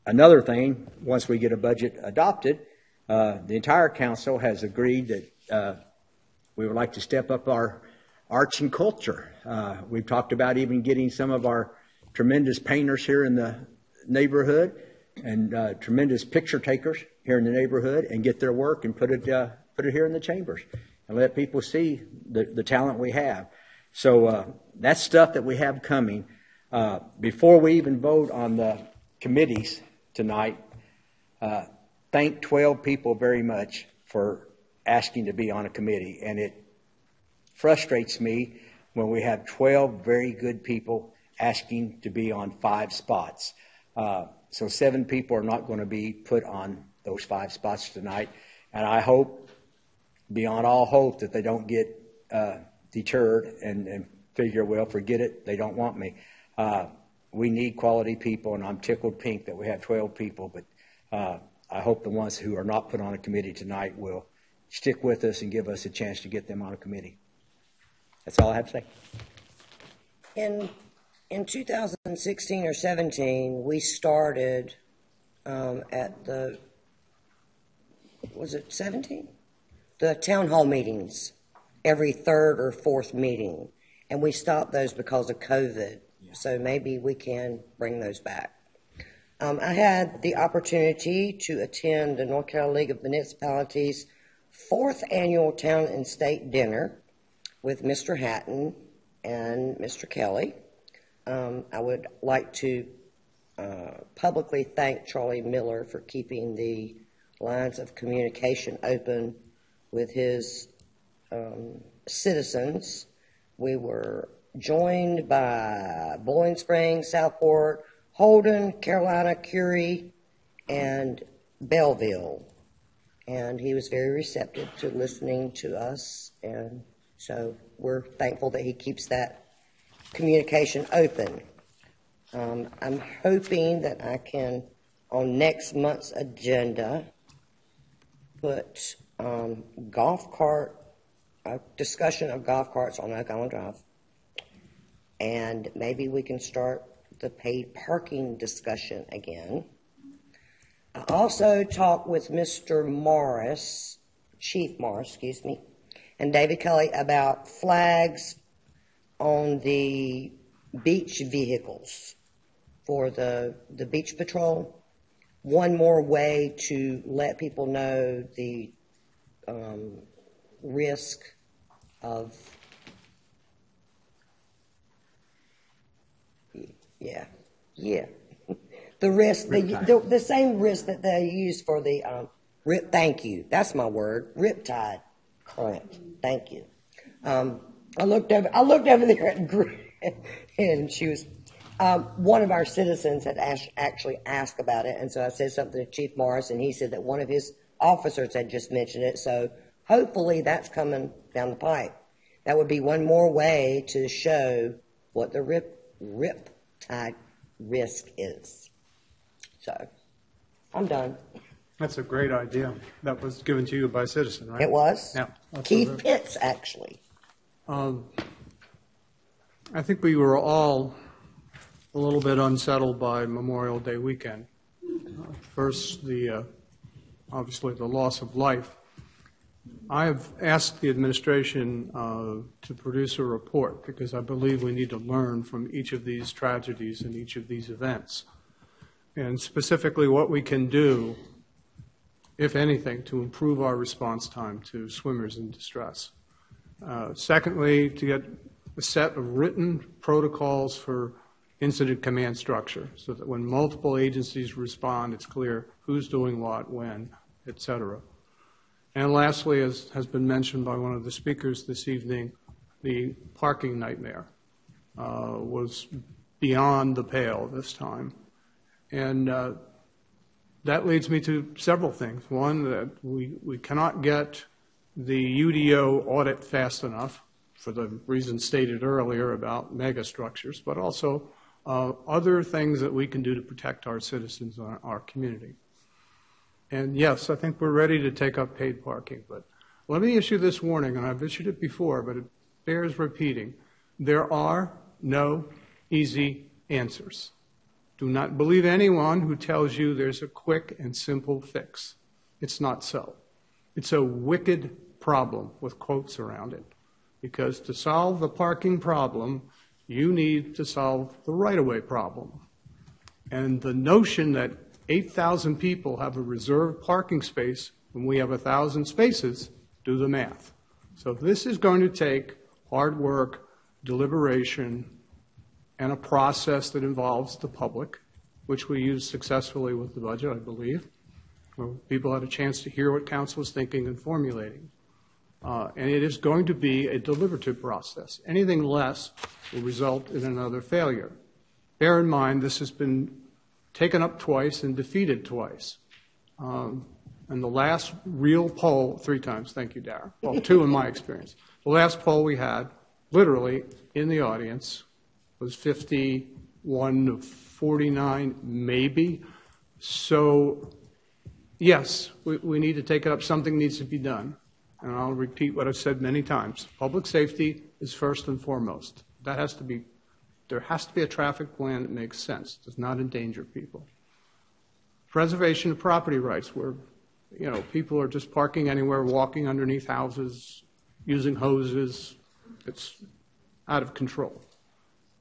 Another thing, once we get a budget adopted, the entire council has agreed that we would like to step up our arts and culture. We've talked about even getting some of our tremendous painters here in the neighborhood and tremendous picture takers here in the neighborhood and get their work and put it here in the chambers and let people see the talent we have. So that's stuff that we have coming. Before we even vote on the committees tonight, thank 12 people very much for asking to be on a committee. And it frustrates me when we have 12 very good people asking to be on 5 spots. So 7 people are not going to be put on those 5 spots tonight. And I hope, beyond all hope, that they don't get deterred and figure, well, forget it, they don't want me. We need quality people, and I'm tickled pink that we have 12 people, but I hope the ones who are not put on a committee tonight will stick with us and give us a chance to get them on a committee. That's all I have to say. In 2016 or 17, we started at the, was it 17? The town hall meetings every 3rd or 4th meeting. And we stopped those because of COVID. So maybe we can bring those back. I had the opportunity to attend the North Carolina League of Municipalities 4th annual town and state dinner with Mr. Hatton and Mr. Kelly. I would like to publicly thank Charlie Miller for keeping the lines of communication open with his citizens. We were joined by Bowling Springs, Southport, Holden, Carolina, Curie, and Belleville. And he was very receptive to listening to us, and so we're thankful that he keeps that communication open. I'm hoping that I can, on next month's agenda, put golf cart, a discussion of golf carts on Oak Island Drive, and maybe we can start the paid parking discussion again. I also talked with Mr. Morris, Chief Morris, and David Kelly about flags on the beach vehicles for the beach patrol. One more way to let people know the risk of, the risk, the same risk that they use for the thank you, that's my word, riptide. Correct. Thank you. I looked over there at Greg, and she was, one of our citizens had actually asked about it, and so I said something to Chief Morris, and he said that one of his officers had just mentioned it, so hopefully that's coming down the pipe. That would be one more way to show what the riptide risk is. So, I'm done. That's a great idea. That was given to you by a citizen, right? It was? Yeah. Keith Pitts, actually. I think we were all a little bit unsettled by Memorial Day weekend. First, obviously the loss of life. I have asked the administration to produce a report because I believe we need to learn from each of these tragedies and each of these events, and specifically what we can do, if anything, to improve our response time to swimmers in distress. Secondly, to get a set of written protocols for incident command structure so that when multiple agencies respond, it's clear who's doing what, when, et cetera. And lastly, as has been mentioned by one of the speakers this evening, the parking nightmare was beyond the pale this time. And that leads me to several things. One, that we cannot get the UDO audit fast enough for the reasons stated earlier about mega structures, but also other things that we can do to protect our citizens and our community. And yes, I think we're ready to take up paid parking, but let me issue this warning, and I've issued it before, but it bears repeating. There are no easy answers. Do not believe anyone who tells you there's a quick and simple fix. It's not so. It's a wicked problem with quotes around it, because to solve the parking problem, you need to solve the right-of-way problem. And the notion that 8,000 people have a reserved parking space when we have 1,000 spaces, do the math. So this is going to take hard work, deliberation, and a process that involves the public, which we used successfully with the budget, I believe, where people had a chance to hear what council was thinking and formulating. And it is going to be a deliberative process. Anything less will result in another failure. Bear in mind, this has been taken up twice and defeated twice. And the last real poll, 3 times, thank you, Dara. Well, 2 in my experience. The last poll we had, literally in the audience, was 51 to 49, maybe. So, yes, we need to take it up. Something needs to be done. And I'll repeat what I've said many times. Public safety is first and foremost. There has to be a traffic plan that makes sense, does not endanger people. Preservation of property rights, where people are just parking anywhere, walking underneath houses, using hoses. It's out of control.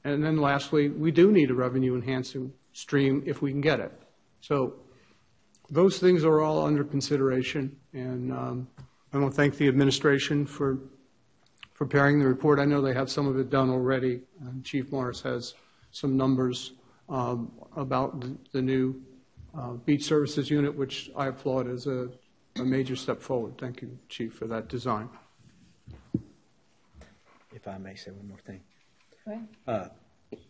And then lastly, we do need a revenue-enhancing stream if we can get it. So those things are all under consideration, and I want to thank the administration for preparing the report. I know they have some of it done already. Chief Morris has some numbers about the new beach services unit, which I applaud as a major step forward. Thank you, Chief, for that design. if I may say one more thing. Right.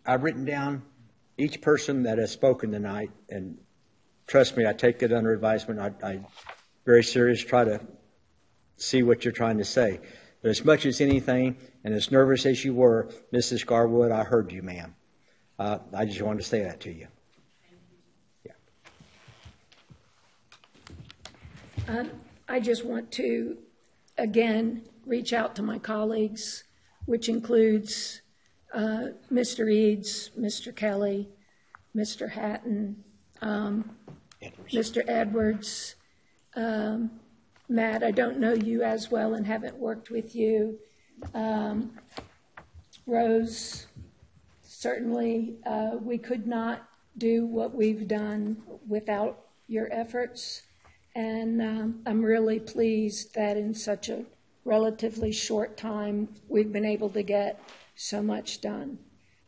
I've written down each person that has spoken tonight, and trust me, I take it under advisement. I very serious, try to see what you're trying to say. But as much as anything, and as nervous as you were, Mrs. Garwood, I heard you, ma'am. I just wanted to say that to you. I just want to, again, reach out to my colleagues, which includes Mr. Eads, Mr. Kelly, Mr. Hatton, Mr. Edwards. Matt, I don't know you as well and haven't worked with you. Rose, certainly we could not do what we've done without your efforts. And I'm really pleased that in such a relatively short time, we've been able to get so much done.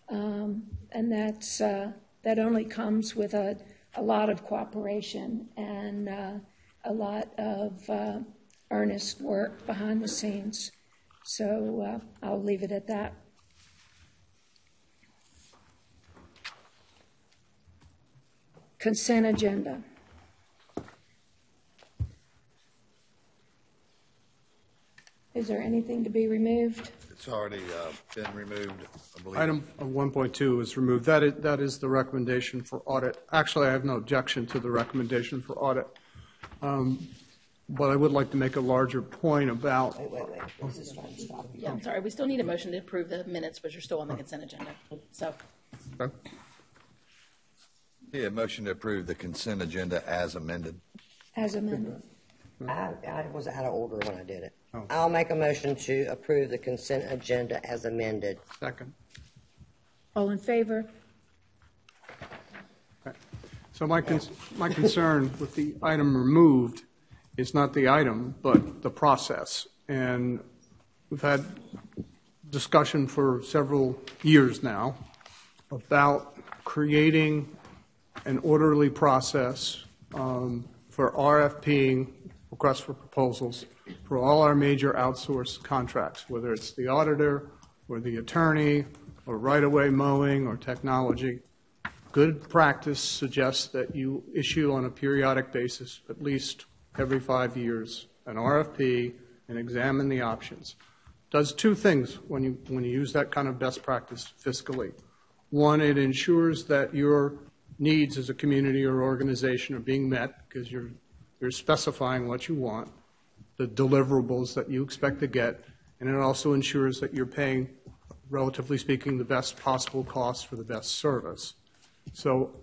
And that only comes with a lot of cooperation and a lot of earnest work behind the scenes. So I'll leave it at that. Consent agenda. Is there anything to be removed? It's already been removed, I believe. Item 1.2 is removed. That is the recommendation for audit. Actually, I have no objection to the recommendation for audit. But I would like to make a larger point about... Wait. This is trying to stop you. Yeah, I'm sorry. We still need a motion to approve the minutes, which are still on the consent agenda. So. Okay. Yeah, motion to approve the consent agenda as amended. As amended. I was out of order when I did it. Oh. I'll make a motion to approve the consent agenda as amended. Second. All in favor? Okay. So my concern with the item removed is not the item, but the process. And we've had discussion for several years now about creating an orderly process for RFPing, requests for proposals, for all our major outsourced contracts, whether it's the auditor or the attorney or right-of-way mowing or technology. Good practice suggests that you issue on a periodic basis, at least every 5 years, an RFP and examine the options. Does two things when you use that kind of best practice fiscally. One, it ensures that your needs as a community or organization are being met because you're specifying what you want, the deliverables that you expect to get, and it also ensures that you're paying, relatively speaking, the best possible cost for the best service. So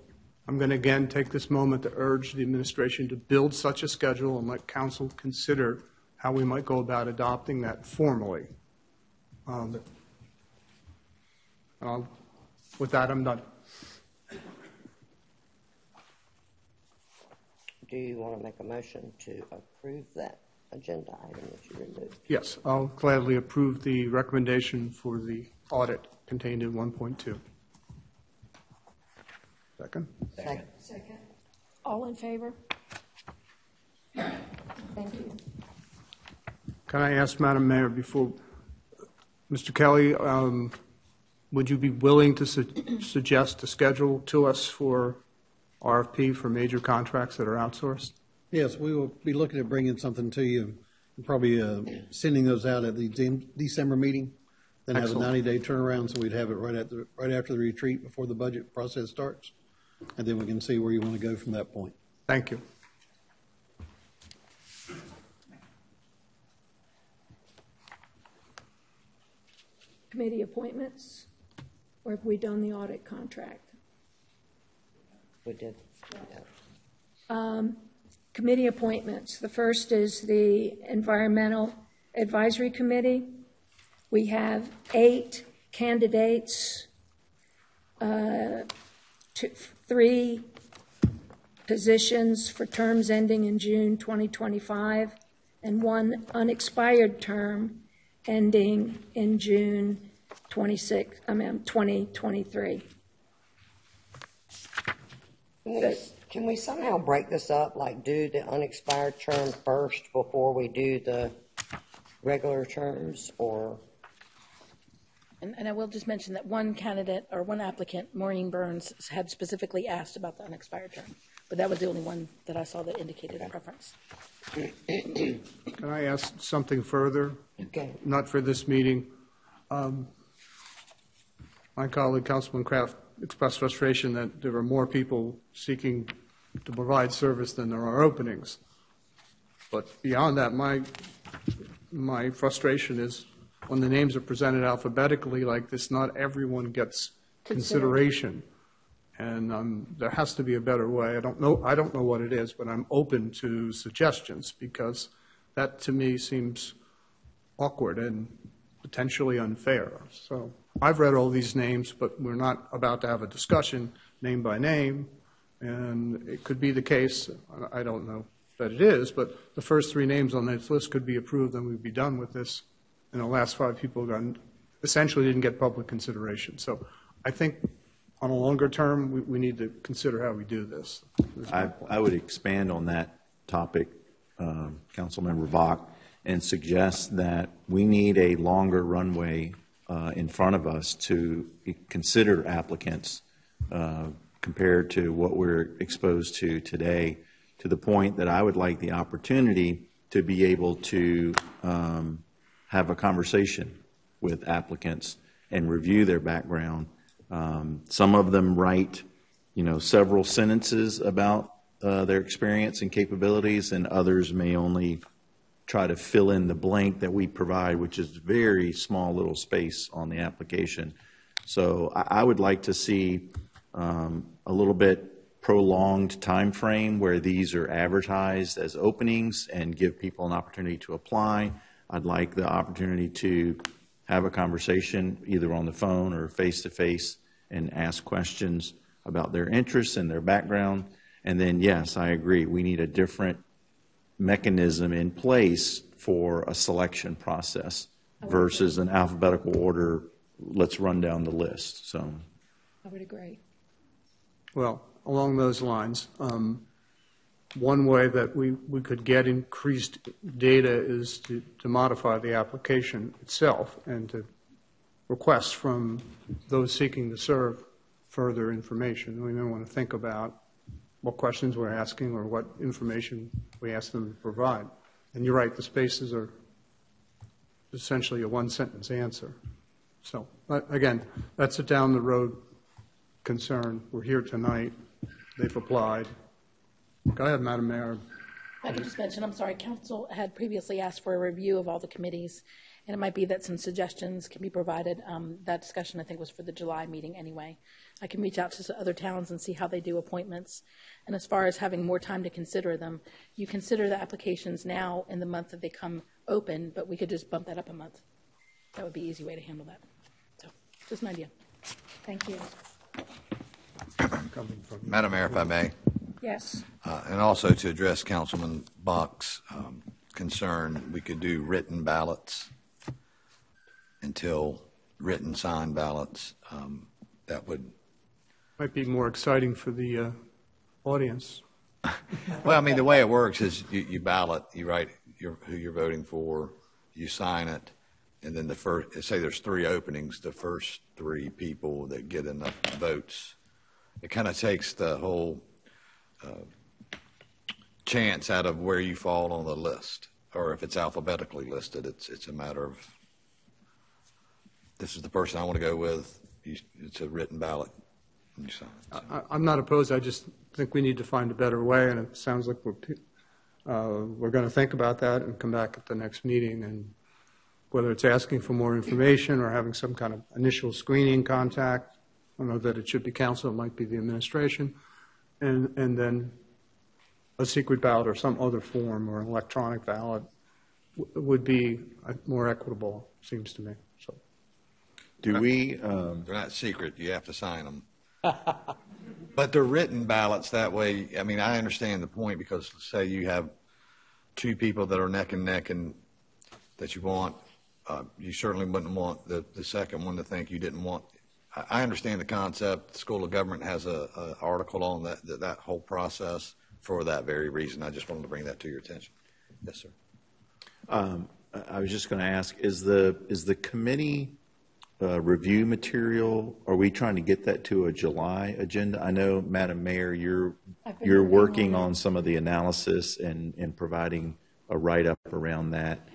I'm going to again take this moment to urge the administration to build such a schedule and let council consider how we might go about adopting that formally. With that, I'm done. Do you want to make a motion to approve that agenda item that you removed? Yes, I'll gladly approve the recommendation for the audit contained in 1.2. Second? Second. All in favor? Thank you. Can I ask, Madam Mayor, before, Mr. Kelly, would you be willing to suggest a schedule to us for RFP for major contracts that are outsourced? Yes, we will be looking at bringing something to you, and probably sending those out at the December meeting, then Excellent. have a 90-day turnaround, so we'd have it right after the retreat before the budget process starts, and then we can see where you want to go from that point. Thank you. Committee appointments, or have we done the audit contract? We did. Committee appointments. The first is the Environmental Advisory Committee. We have 8 candidates, 3 positions for terms ending in June 2025, and 1 unexpired term ending in June 2023. Can we somehow break this up, like do the unexpired term first before we do the regular terms, or? And I will just mention that one candidate or one applicant, Maureen Burns, had specifically asked about the unexpired term, but that was the only one that I saw that indicated a preference. Can I ask something further? Okay. Not for this meeting. My colleague, Councilman Kraft, expressed frustration that there are more people seeking to provide service than there are openings. But beyond that, my frustration is when the names are presented alphabetically like this, not everyone gets consideration. And there has to be a better way. I don't know what it is, but I'm open to suggestions because that to me seems awkward and potentially unfair. So I've read all these names, but we're not about to have a discussion name by name. And it could be the case, I don't know that it is, but the first 3 names on this list could be approved and we'd be done with this. And the last 5 people essentially didn't get public consideration. So I think on a longer term, we need to consider how we do this. I would expand on that topic, Councilmember Bach, and suggest that we need a longer runway in front of us to consider applicants compared to what we're exposed to today, to the point that I would like the opportunity to be able to have a conversation with applicants and review their background. Some of them write, several sentences about their experience and capabilities, and others may only try to fill in the blank that we provide, which is very small little space on the application. So I would like to see a little bit prolonged time frame where these are advertised as openings and give people an opportunity to apply. I'd like the opportunity to have a conversation either on the phone or face-to-face and ask questions about their interests and their background. And then, yes, I agree, we need a different mechanism in place for a selection process versus an alphabetical order, let's run down the list. So I would agree. Well, along those lines, one way that we could get increased data is to modify the application itself and to request from those seeking to serve further information. We may want to think about what questions we're asking or what information we ask them to provide. And you're right, the spaces are essentially a one-sentence answer. So, again, that's a down-the-road concern. We're here tonight. They've applied. Go ahead, Madam Mayor. I can just mention, I'm sorry, Council had previously asked for a review of all the committees, and it might be that some suggestions can be provided. That discussion, I think, was for the July meeting anyway. I can reach out to other towns and see how they do appointments. And as far as having more time to consider them, you consider the applications now in the month that they come open, but we could just bump that up a month. That would be an easy way to handle that. So, just an idea. Thank you. Madam Mayor, if I may. Yes. And also to address Councilman Bach's concern, we could do written ballots until written signed ballots. That would might be more exciting for the audience. Well, I mean, the way it works is you ballot, you write who you're voting for, you sign it, and then say there's 3 openings, the first 3 people that get enough votes. It kind of takes the whole chance out of where you fall on the list, or if it's alphabetically listed, it's a matter of this is the person I want to go with. It's a written ballot. You sign it. I'm not opposed. I just think we need to find a better way, and it sounds like we're going to think about that and come back at the next meeting. And whether it's asking for more information or having some kind of initial screening contact, I don't know that it should be council, it might be the administration, and then a secret ballot or some other form or an electronic ballot would be more equitable, seems to me. So, do we? They're not secret. You have to sign them. But they're written ballots that way. I mean, I understand the point because say you have 2 people that are neck and neck and that you want, you certainly wouldn't want the second one to think you didn't want. I understand the concept. The School of Government has an article on that whole process for that very reason. I just wanted to bring that to your attention. Yes, sir. I was just going to ask: is the committee review material, are we trying to get that to a July agenda? I know, Madam Mayor, you're working on some of the analysis and providing a write-up around that.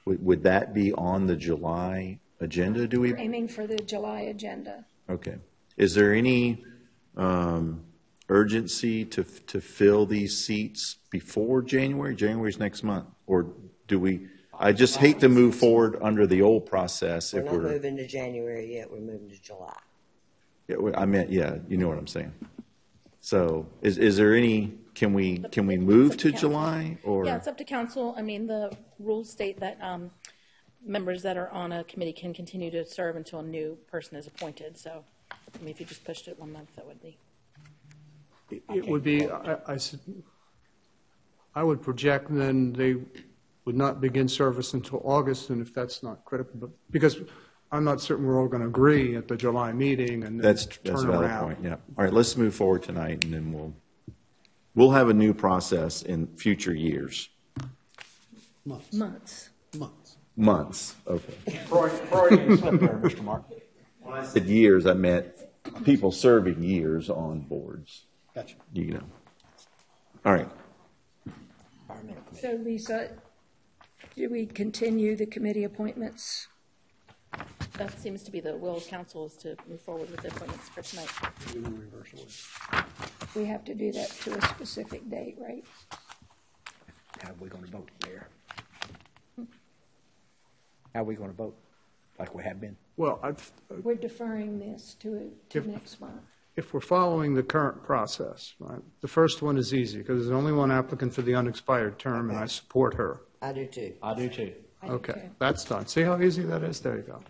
Would that be on the July agenda, do we? We're aiming for the July agenda. Okay. Is there any urgency to fill these seats before January? January's next month. Or do we, I just hate to move forward under the old process if We're not moving to January yet, we're moving to July. Yeah, I meant, yeah, you know what I'm saying. So is there any, can we move to July or? Yeah, it's up to council. I mean, the rules state that members that are on a committee can continue to serve until a new person is appointed. So, I mean, if you just pushed it 1 month, that would be. It would be, I would project then they would not begin service until August, and if that's not critical, but because I'm not certain we're all going to agree at the July meeting and then That's turn a valid around. point, yeah. All right, let's move forward tonight, and then we'll have a new process in future years. Months. Months, okay. Freudian slip there, Mr. Mark. When I said years, I meant people serving years on boards. Gotcha. You know. All right. So, Lisa, do we continue the committee appointments? That seems to be the will of council, is to move forward with the appointments for tonight. We have to do that to a specific date, right? How are we going to vote, Mayor? How are we going to vote, like we have been? Well, We're deferring this to next month. if we're following the current process, right, the first one is easy because there's only one applicant for the unexpired term, and I support her. I do too. I do too. Okay, that's done. See how easy that is? There you go.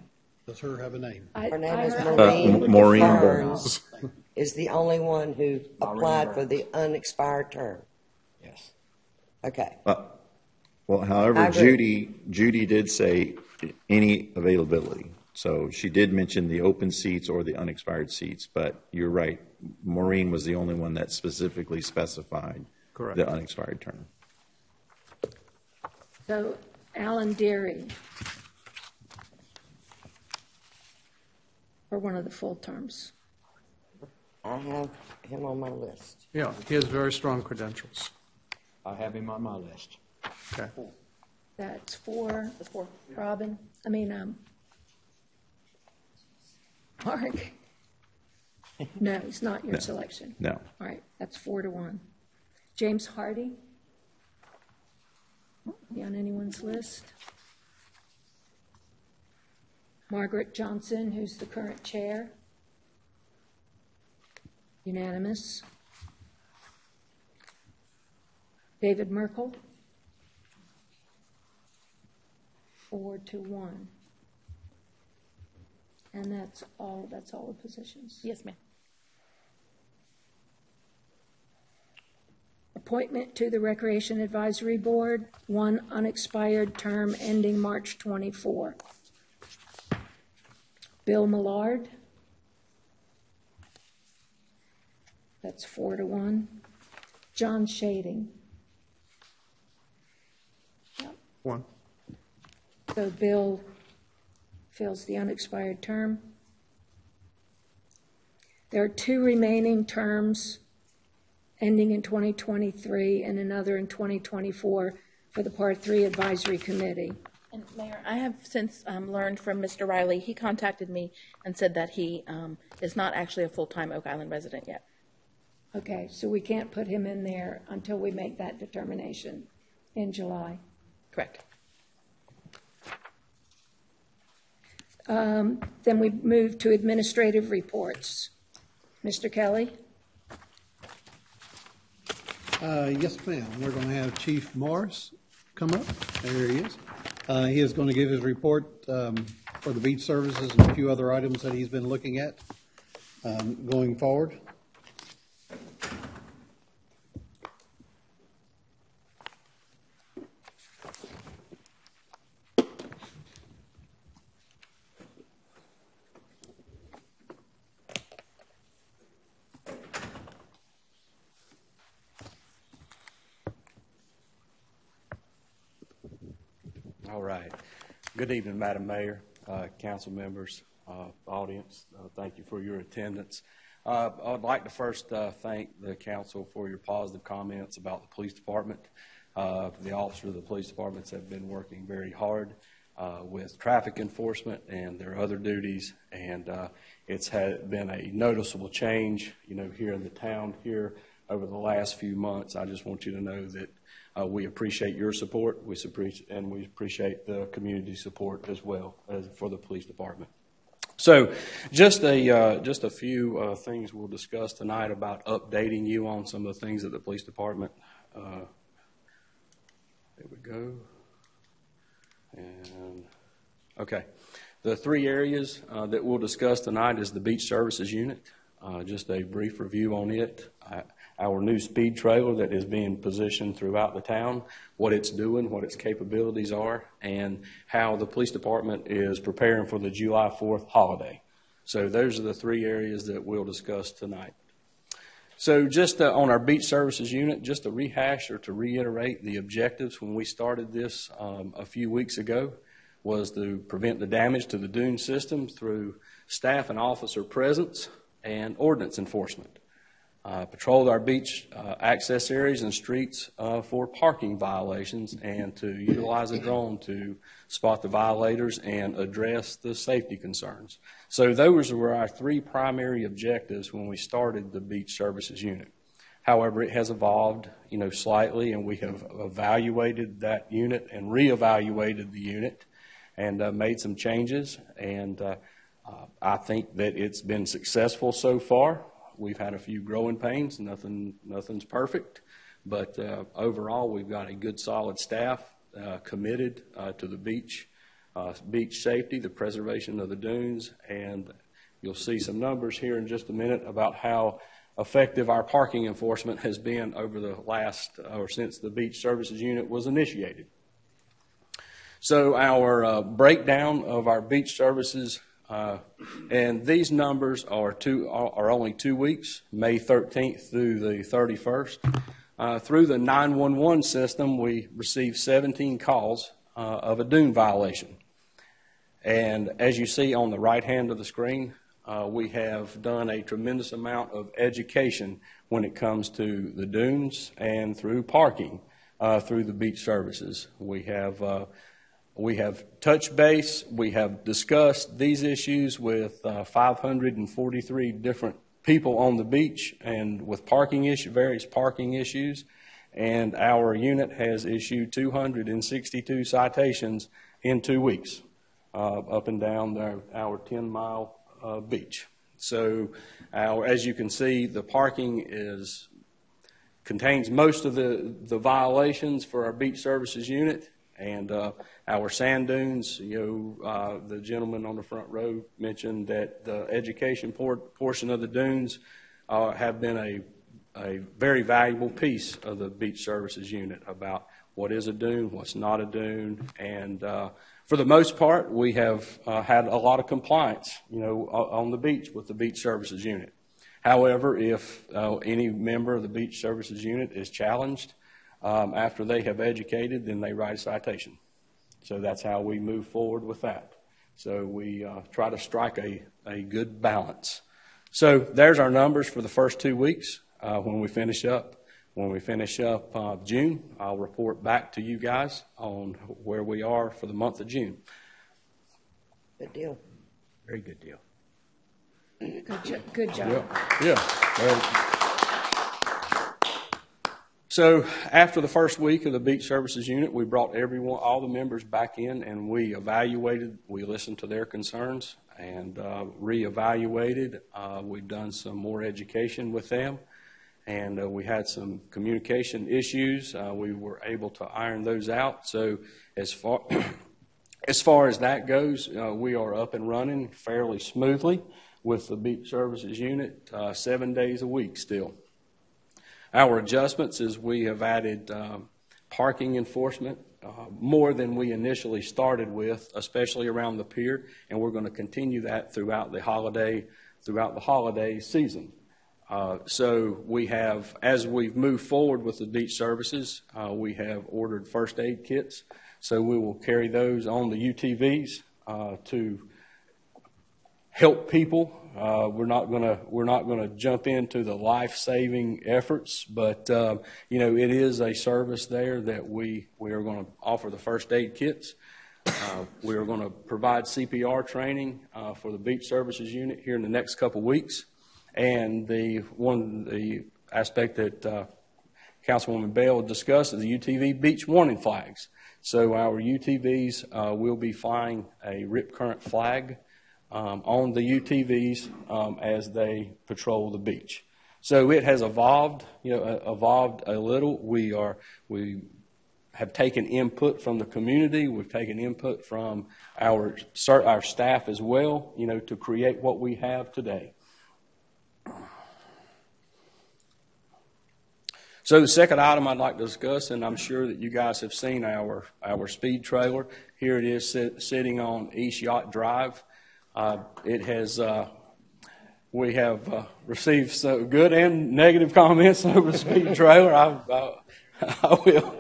Does her have a name? Her name is Maureen Maureen Burns. Burns. Is the only one who applied for the unexpired term. Yes. Okay. Well, I however, agree. Judy did say any availability. So she did mention the open seats or the unexpired seats, but you're right. Maureen was the only one that specifically specified Correct. the unexpired term. So, Alan Deary for one of the full terms. I have him on my list. Yeah, he has very strong credentials. I have him on my list. Okay. That's four. Robin, Mark. No, it's not your selection. No. All right, that's 4-1. James Hardy. Be on anyone's list? Margaret Johnson, who's the current chair. Unanimous. David Merkel. 4-1. And that's all the positions. Yes, ma'am. Appointment to the Recreation Advisory Board, one unexpired term ending March 24. Bill Millard. That's 4-1. John Shading. Yep. 1. So Bill fills the unexpired term. There are 2 remaining terms ending in 2023 and another in 2024 for the Part 3 Advisory Committee. And Mayor, I have since learned from Mr. Riley, he contacted me and said that he is not actually a full-time Oak Island resident yet. Okay, so we can't put him in there until we make that determination in July. Correct. Then we move to administrative reports. Mr. Kelly? Yes, ma'am. We're going to have Chief Morris come up. There he is. He is going to give his report for the beach services and a few other items that he's been looking at going forward. All right. Good evening, Madam Mayor, council members. audience. Thank you for your attendance. I'd like to first thank the council for your positive comments about the police department. The officers of the police departments have been working very hard with traffic enforcement and their other duties, and it's been a noticeable change, here in the town here over the last few months. I just want you to know that we appreciate your support, we appreciate the community support as well as for the police department. So just a few things we'll discuss tonight about updating you on some of the things that the police department, there we go. And okay, the three areas that we'll discuss tonight is the beach services unit, just a brief review on it, our new speed trailer that is being positioned throughout the town, what it's doing, what its capabilities are, and how the police department is preparing for the July 4th holiday. So those are the three areas that we'll discuss tonight. So just on our beach services unit, just to rehash or to reiterate the objectives when we started this a few weeks ago was to prevent the damage to the dune system through staff and officer presence and ordinance enforcement. Patrol our beach access areas and streets for parking violations, and to utilize a drone to spot the violators and address the safety concerns. So those were our three primary objectives when we started the beach services unit. However, it has evolved, slightly, and we have evaluated that unit and reevaluated the unit and made some changes. And I think that it's been successful so far. We've had a few growing pains. Nothing's perfect, but overall, we've got a good, solid staff committed to the beach safety, the preservation of the dunes, and you'll see some numbers here in just a minute about how effective our parking enforcement has been over the last, or since the beach services unit was initiated. So our breakdown of our beach services. And these numbers are only 2 weeks, May 13th through the 31st. Through the 911 system, we received 17 calls of a dune violation. And as you see on the right hand of the screen, we have done a tremendous amount of education when it comes to the dunes and through parking through the beach services. We have touched base, we have discussed these issues with 543 different people on the beach and with various parking issues, and our unit has issued 262 citations in 2 weeks up and down our 10-mile beach. So as you can see, the parking contains most of the violations for our beach services unit. And our sand dunes, the gentleman on the front row mentioned that the education portion of the dunes have been a very valuable piece of the beach services unit about what is a dune, what's not a dune. And for the most part, we have had a lot of compliance, on the beach with the beach services unit. However, if any member of the beach services unit is challenged, after they have educated, then they write a citation. So that's how we move forward with that. So we try to strike a good balance. So there's our numbers for the first 2 weeks. When we finish up June, I'll report back to you guys on where we are for the month of June. Good deal. Very good deal. Good job. Yeah. So after the first week of the beach services unit, we brought all the members back in, and we listened to their concerns and reevaluated. We've done some more education with them, and we had some communication issues. We were able to iron those out. So as far as that goes, we are up and running fairly smoothly with the beach services unit 7 days a week still. Our adjustments is we have added parking enforcement more than we initially started with, especially around the pier, and we're going to continue that throughout the holiday season. So we have, as we've moved forward with the beach services, we have ordered first aid kits. So we will carry those on the UTVs help people. We're not gonna jump into the life-saving efforts, but you know, it is a service there that we are going to offer the first aid kits. We are going to provide CPR training for the beach services unit here in the next couple weeks, and the aspect that Councilwoman Bell discussed is the UTV beach warning flags. So our UTVs will be flying a rip current flag on the UTVs as they patrol the beach. So it has evolved, evolved a little. We have taken input from the community. We've taken input from our staff as well, to create what we have today. So the second item I'd like to discuss, and I'm sure that you guys have seen our speed trailer. Here it is sitting on East Yacht Drive. We have received some good and negative comments over the speed trailer. I will.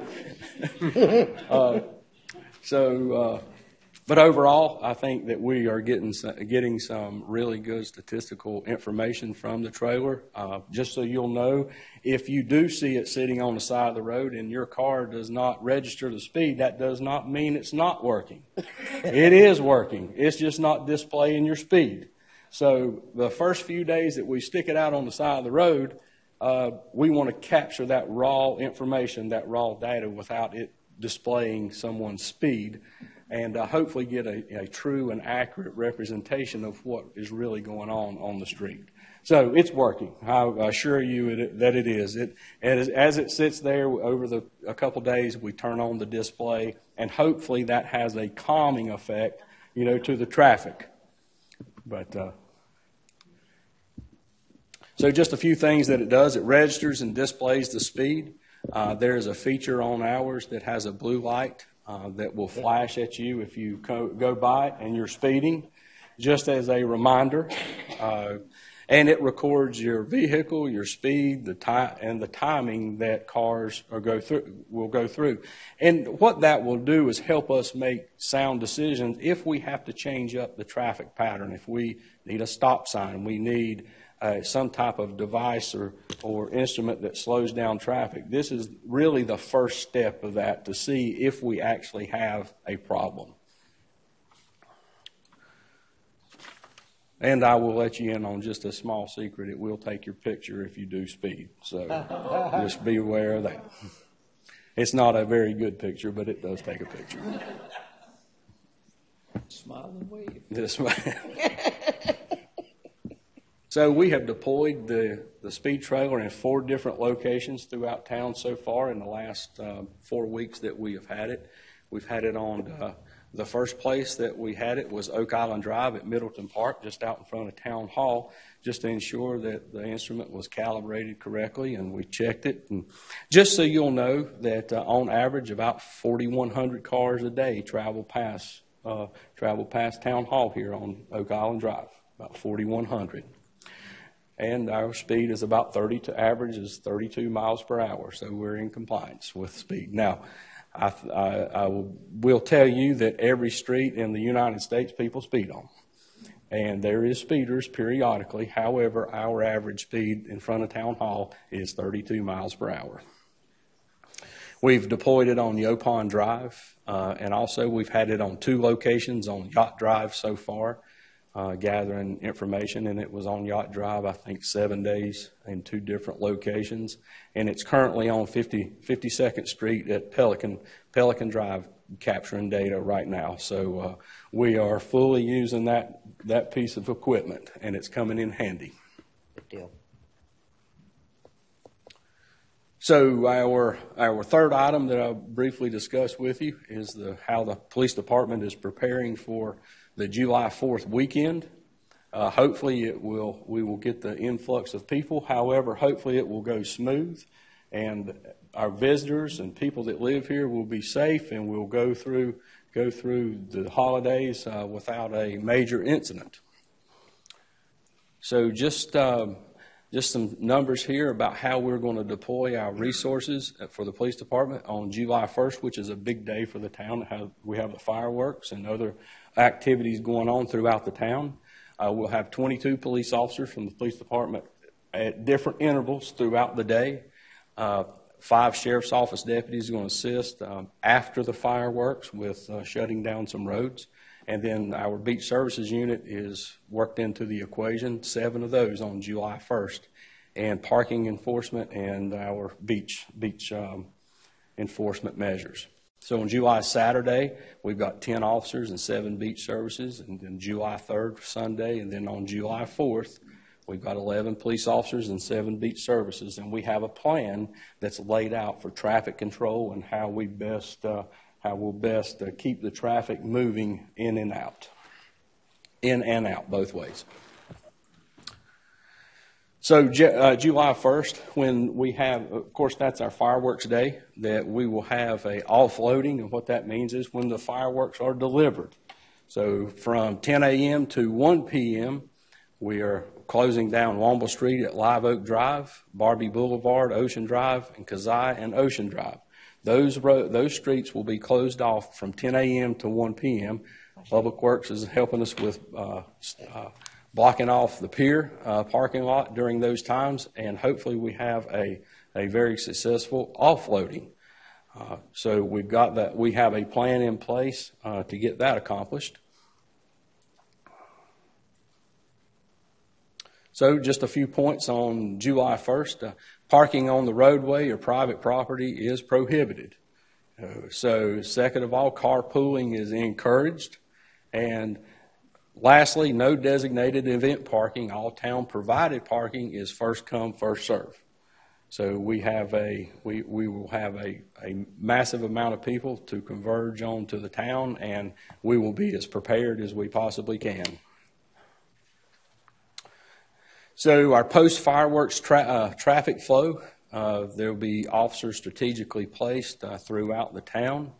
But overall, I think that we are getting some really good statistical information from the trailer. Just so you'll know, if you do see it sitting on the side of the road and your car does not register the speed, that does not mean it's not working. It is working. It's just not displaying your speed. So the first few days that we stick it out on the side of the road, we want to capture that raw information, that raw data, without it displaying someone's speed, and hopefully get a true and accurate representation of what is really going on the street. So it's working. I assure you that it is. As it sits there over a couple days, we turn on the display, and hopefully that has a calming effect, to the traffic. But so just a few things that it does. It registers and displays the speed. There is a feature on ours that has a blue light that will flash at you if you go by it and you're speeding, just as a reminder. And it records your vehicle, your speed, and the timing that cars will go through. And what that will do is help us make sound decisions if we have to change up the traffic pattern, if we need a stop sign, we need some type of device or instrument that slows down traffic. This is really the first step of that, to see if we actually have a problem. And I will let you in on just a small secret. It will take your picture if you do speed. So just be aware of that. It's not a very good picture, but it does take a picture. Smile and wave. This way. So we have deployed the speed trailer in 4 different locations throughout town so far in the last 4 weeks that we have had it. We've had it on the first place that we had it was Oak Island Drive at Middleton Park, just out in front of Town Hall, just to ensure that the instrument was calibrated correctly, and we checked it. And just so you'll know that on average about 4,100 cars a day travel past Town Hall here on Oak Island Drive, about 4,100. And our speed is about average is 32 miles per hour, so we're in compliance with speed. Now, I will tell you that every street in the United States people speed on, and there is speeders periodically. However, our average speed in front of Town Hall is 32 miles per hour. We've deployed it on Yopon Drive, and also we've had it on 2 locations on Yacht Drive so far. Gathering information, and it was on Yacht Drive, I think, 7 days in 2 different locations, and it's currently on 52nd Street at Pelican Drive capturing data right now. So we are fully using that piece of equipment, and it's coming in handy. Good deal. So our third item that I'll briefly discuss with you is how the police department is preparing for the July 4th weekend. Hopefully we will get the influx of people. However, hopefully it will go smooth, and our visitors and people that live here will be safe, and we'll go through the holidays without a major incident. So just some numbers here about how we're going to deploy our resources for the police department on July 1st, which is a big day for the town. We have the fireworks and other activities going on throughout the town. We'll have 22 police officers from the police department at different intervals throughout the day. 5 sheriff's office deputies are going to assist after the fireworks with shutting down some roads. And then our beach services unit is worked into the equation, 7 of those on July 1st, and parking enforcement and our beach enforcement measures. So on July Saturday, we've got 10 officers and 7 beach services, and then July 3rd, Sunday, and then on July 4th, we've got 11 police officers and 7 beach services, and we have a plan that's laid out for traffic control and how we'll best keep the traffic moving in and out both ways. So July 1st, when we have, of course, that's our fireworks day, that we will have a offloading, and what that means is when the fireworks are delivered. So from 10 a.m. to 1 p.m., we are closing down Womble Street at Live Oak Drive, Barbie Boulevard, Ocean Drive, and Kazai and Ocean Drive. Those streets will be closed off from 10 a.m. to 1 p.m. Public Works is helping us with blocking off the pier parking lot during those times, and hopefully we have a very successful offloading. So we've got that. We have a plan in place to get that accomplished. So just a few points on July 1st. Parking on the roadway or private property is prohibited. So second of all, carpooling is encouraged. And lastly, no designated event parking. All town provided parking is first come, first serve. So we will have a massive amount of people to converge onto the town, and we will be as prepared as we possibly can. So our post-fireworks traffic flow, there will be officers strategically placed throughout the town.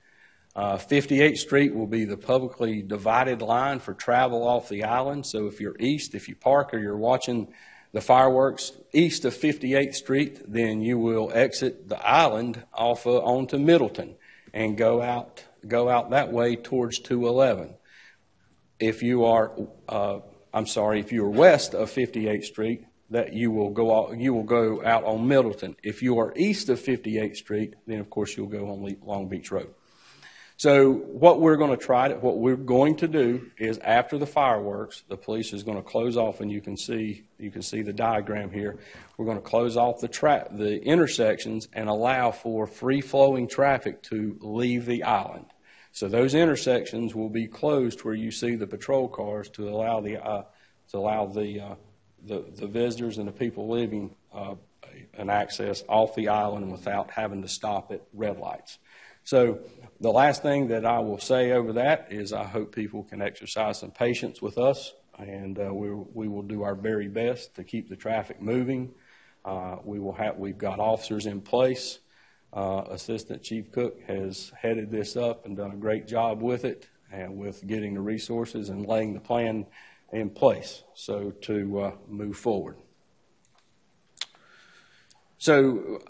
58th Street will be the publicly divided line for travel off the island. So if you're east, if you park or you're watching the fireworks east of 58th Street, then you will exit the island off onto Middleton and go out that way towards 211. If you are if you are west of 58th Street, that you will go out on Middleton. If you are east of 58th Street, then of course you'll go on Long Beach Road. So what we're going to do is after the fireworks, the police is going to close off, and you can see the diagram here. We're going to close off the intersections and allow for free-flowing traffic to leave the island. So those intersections will be closed where you see the patrol cars to allow the visitors and the people leaving an access off the island without having to stop at red lights. So the last thing that I will say over that is I hope people can exercise some patience with us, and we will do our very best to keep the traffic moving. We've got officers in place. Assistant Chief Cook has headed this up and done a great job with it and with getting the resources and laying the plan in place so to move forward. So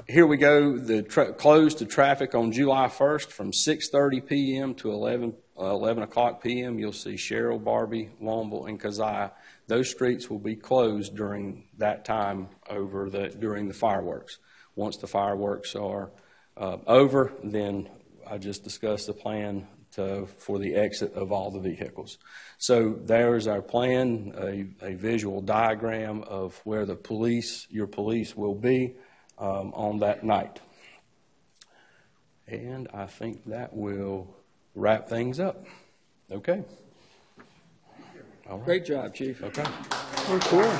here we go, close to traffic on July 1st from 6:30 p.m. to 11 o'clock p.m. You'll see Sherrill, Barbie, Womble, and Kazai. Those streets will be closed during that time during the fireworks. Once the fireworks are over, then I just discussed the plan for the exit of all the vehicles. So there is our plan, a visual diagram of where your police will be on that night. And I think that will wrap things up. Okay. All right. Great job, Chief. Okay. Very cool.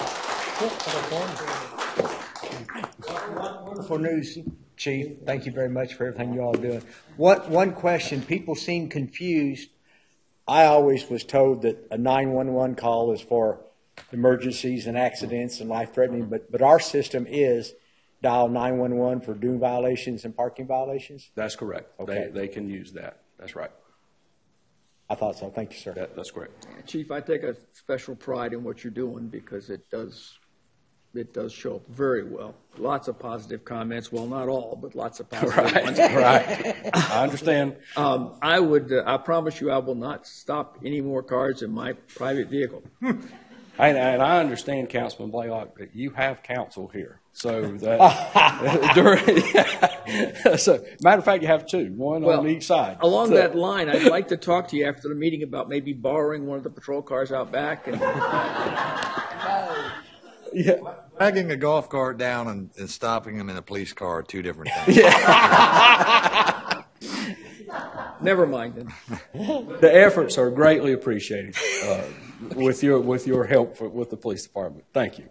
Wonderful news, Chief. Thank you very much for everything you all are doing. One question, people seem confused. I always was told that a 911 call is for emergencies and accidents and life-threatening, but our system is dial 911 for dune violations and parking violations? That's correct. Okay. They can use that. That's right. I thought so. Thank you, sir. That's correct. Chief, I take a special pride in what you're doing because it does it does show up very well. Lots of positive comments. Well, not all, but lots of positive ones. Right. I understand. I promise you I will not stop any more cars in my private vehicle. And I understand, Councilman Blaylock, that you have counsel here. So that so matter of fact, you have two, one on each side. Along that line, I'd like to talk to you after the meeting about maybe borrowing one of the patrol cars out back. And yeah. Dragging a golf cart down and stopping them in a police car are two different things. Never mind. The efforts are greatly appreciated with your help with the police department. Thank you.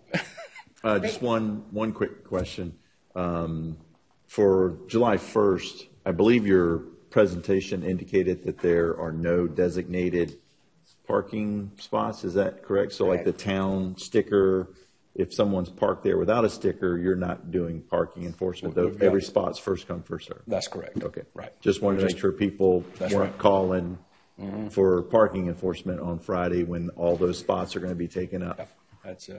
Just one quick question. For July 1st, I believe your presentation indicated that there are no designated parking spots. Is that correct? So like the town sticker, if someone's parked there without a sticker, you're not doing parking enforcement. Every spot's first come, first served. That's correct. Okay. Right. Just wanted to make sure people weren't calling for parking enforcement on Friday when all those spots are going to be taken up. Yeah. That's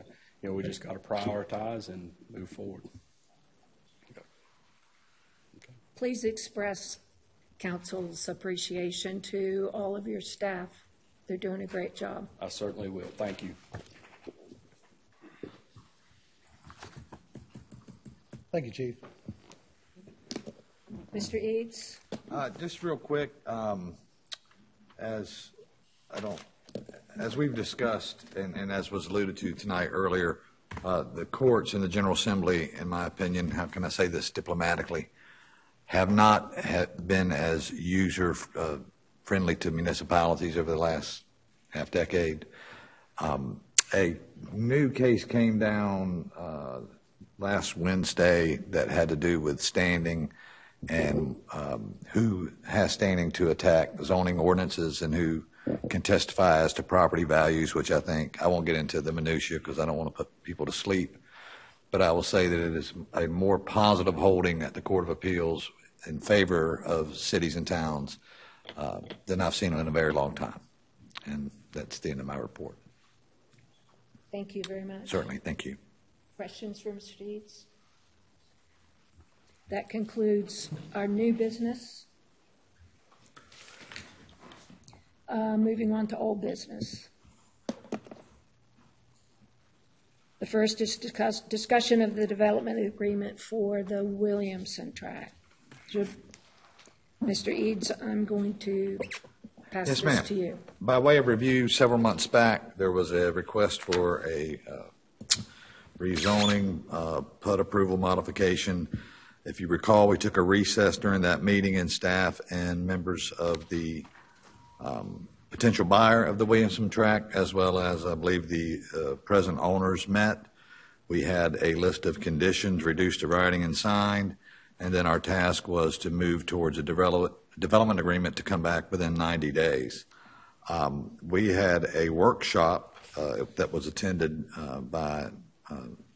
we just got to prioritize and move forward. Okay. Please express council's appreciation to all of your staff. They're doing a great job. I certainly will. Thank you. Thank you, Chief. Mr. Eads? Just real quick, as we've discussed and as was alluded to tonight earlier, the courts and the General Assembly, in my opinion, how can I say this diplomatically, have not been as user friendly to municipalities over the last half decade. A new case came down last Wednesday that had to do with standing and who has standing to attack zoning ordinances and who can testify as to property values, which I think, I won't get into the minutia because I don't want to put people to sleep, but I will say that it is a more positive holding at the Court of Appeals in favor of cities and towns than I've seen in a very long time. And that's the end of my report. Thank you very much. Certainly, thank you. Questions for Mr. Eads? That concludes our new business. Moving on to old business. The first is discussion of the development agreement for the Williamson tract. Mr. Eads, I'm going to pass this to you. By way of review, several months back, there was a request for a rezoning PUD approval modification. If you recall, we took a recess during that meeting, and staff and members of the potential buyer of the Williamson tract, as well as I believe the present owners, met. We had a list of conditions reduced to writing and signed, and then our task was to move towards a development agreement to come back within 90 days. We had a workshop that was attended by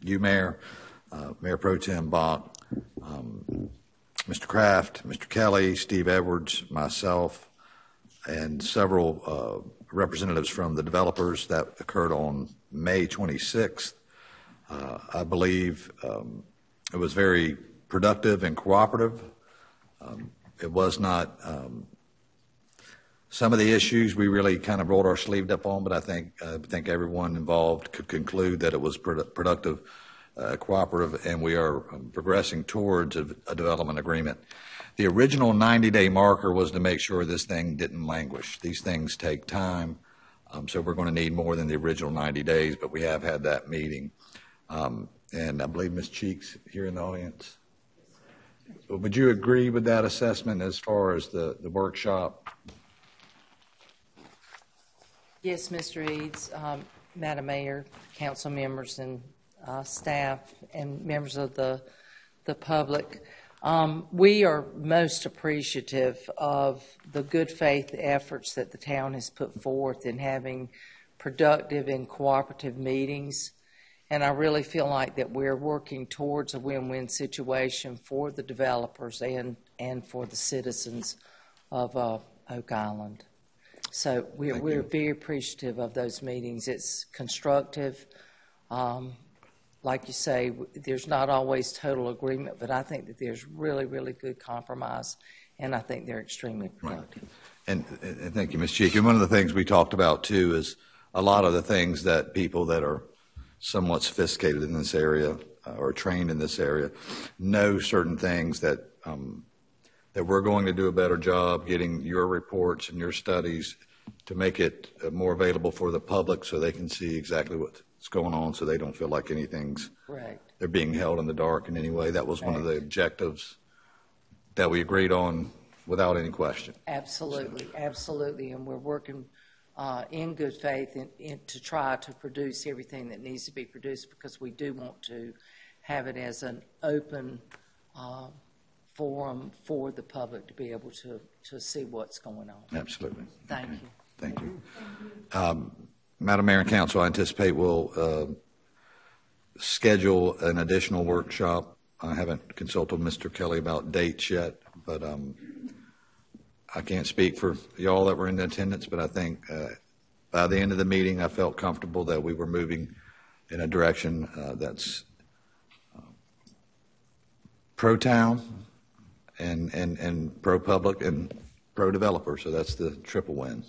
you, Mayor, Mayor Pro Tem Bach, Mr. Kraft, Mr. Kelly, Steve Edwards, myself, and several representatives from the developers. That occurred on May 26th. I believe it was very productive and cooperative. It was not some of the issues we really kind of rolled our sleeved up on, but I think everyone involved could conclude that it was productive, cooperative, and we are progressing towards a development agreement. The original 90-day marker was to make sure this thing didn't languish. These things take time, so we're going to need more than the original 90 days, but we have had that meeting. And I believe Ms. Cheeks here in the audience. Would you agree with that assessment as far as the workshop? Yes, Mr. Eads, Madam Mayor, council members, and staff, and members of the public. We are most appreciative of the good faith efforts that the town has put forth in having productive and cooperative meetings. And I really feel like that we're working towards a win-win situation for the developers and for the citizens of Oak Island. So we're very appreciative of those meetings. It's constructive. like you say, there's not always total agreement, but I think that there's really, really good compromise, and I think they're extremely productive. Right. And thank you, Ms. Cheek. And one of the things we talked about, too, is a lot of the things that people that are somewhat sophisticated in this area or trained in this area know certain things that that we're going to do a better job getting your reports and your studies to make it more available for the public so they can see exactly what's going on, so they don't feel like anything's they're being held in the dark in any way. That was one of the objectives that we agreed on without any question. Absolutely, absolutely, and we're working in good faith to try to produce everything that needs to be produced, because we do want to have it as an open forum for the public to be able to see what's going on. Absolutely. Thank you. Thank you. Madam Mayor and Council, I anticipate we'll schedule an additional workshop. I haven't consulted Mr. Kelly about dates yet, but I can't speak for y'all that were in attendance, but I think by the end of the meeting, I felt comfortable that we were moving in a direction that's pro-town and pro-public and pro-developer. So that's the triple win.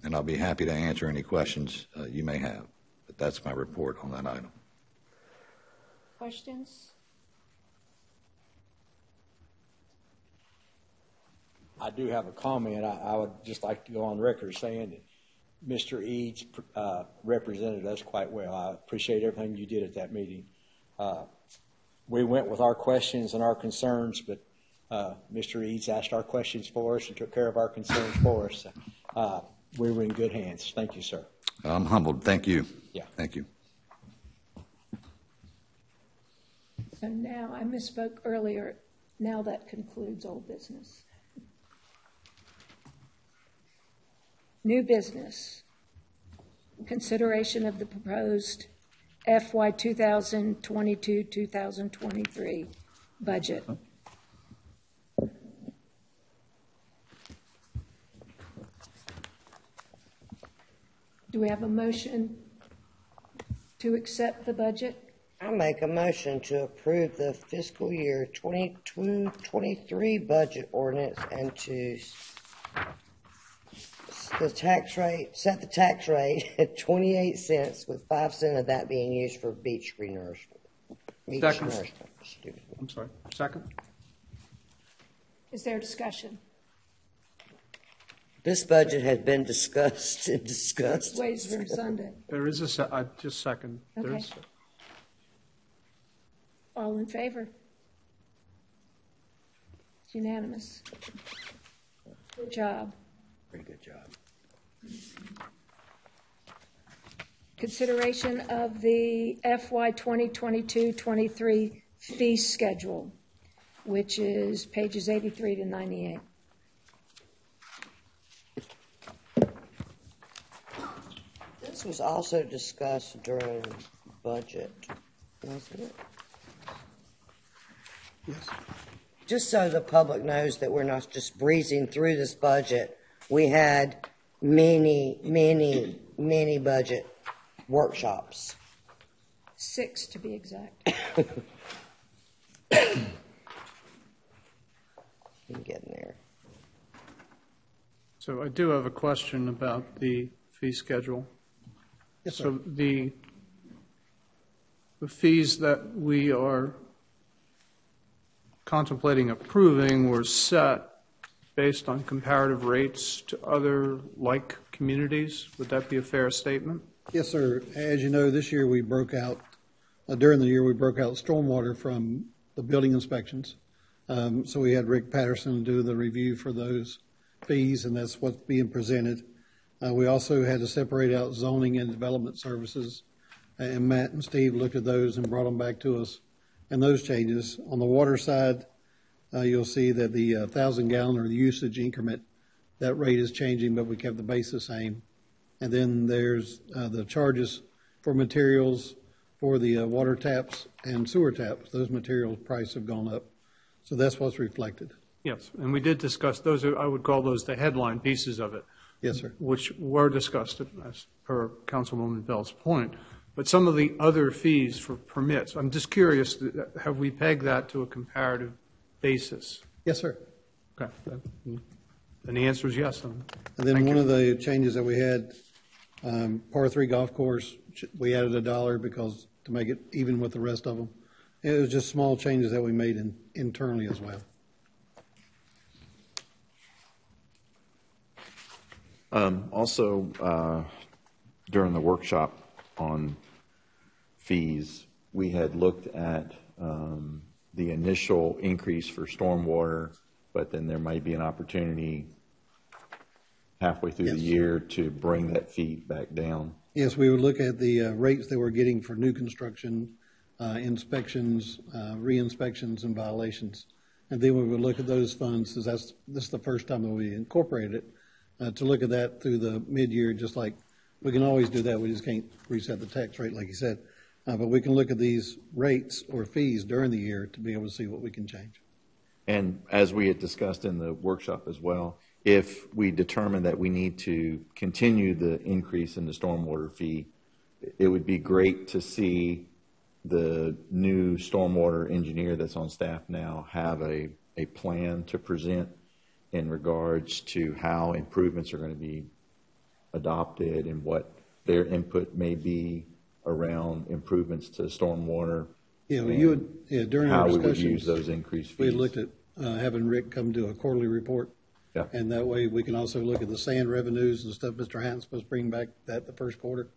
And I'll be happy to answer any questions you may have. But that's my report on that item. Questions? I do have a comment. I would just like to go on record saying that Mr. Eads represented us quite well. I appreciate everything you did at that meeting. We went with our questions and our concerns, but Mr. Eads asked our questions for us and took care of our concerns for us. We were in good hands. Thank you, sir. I'm humbled. Thank you. Yeah. Thank you. So now, I misspoke earlier. Now that concludes old business. New business. Consideration of the proposed FY 2022-2023 budget. Do we have a motion to accept the budget? I make a motion to approve the fiscal year 22-23 budget ordinance and to set the tax rate at 28 cents, with 5 cents of that being used for beach renourishment. Second. I'm sorry. Second. Is there discussion? This budget has been discussed and discussed. Ways from Sunday. There is just second. Okay. There's, All in favor? It's unanimous. Good job. Pretty good job. Consideration of the FY 2022-23 fee schedule, which is pages 83 to 98. This was also discussed during budget, wasn't it? Yes. Just so the public knows that we're not just breezing through this budget, we had many budget workshops. 6 to be exact. I'm getting there. so I do have a question about the fee schedule. Yes, sir. So the fees that we are contemplating approving were set based on comparative rates to other like communities. Would that be a fair statement? Yes, sir. As you know, this year we broke out, during the year we broke out stormwater from the building inspections. So we had Rick Patterson do the review for those fees, and that's what's being presented. We also had to separate out zoning and development services, and Matt and Steve looked at those and brought them back to us. And those changes, on the water side, you'll see that the 1,000-gallon or the usage increment, that rate is changing, but we kept the base the same. And then there's the charges for materials for the water taps and sewer taps. Those materials prices have gone up. So that's what's reflected. Yes, and we did discuss those. I would call those the headline pieces of it. Yes, sir. Which were discussed, as per Councilwoman Bell's point. But some of the other fees for permits, I'm just curious, have we pegged that to a comparative basis? Yes, sir. Okay. And the answer is yes. And then one of the changes that we had, par 3 golf course, we added $1 because to make it even with the rest of them. It was just small changes that we made internally as well. Also, during the workshop on fees, we had looked at the initial increase for stormwater, but then there might be an opportunity halfway through the year to bring that fee back down. Yes, we would look at the rates that we're getting for new construction, inspections, re-inspections, and violations. And then we would look at those funds, because this is the first time that we incorporated it, to look at that through the mid-year, just like we can always do that. We just can't reset the tax rate, like you said. But we can look at these rates or fees during the year to be able to see what we can change. And as we had discussed in the workshop as well, if we determine that we need to continue the increase in the stormwater fee, it would be great to see the new stormwater engineer that's on staff now have a plan to present in regards to how improvements are going to be adopted and what their input may be around improvements to stormwater. Yeah, well, during how our we would discussions, use those increased fees. we looked at having Rick come do a quarterly report. Yeah. And that way we can also look at the sand revenues and stuff Mr. Hans's supposed to bring back that the first quarter,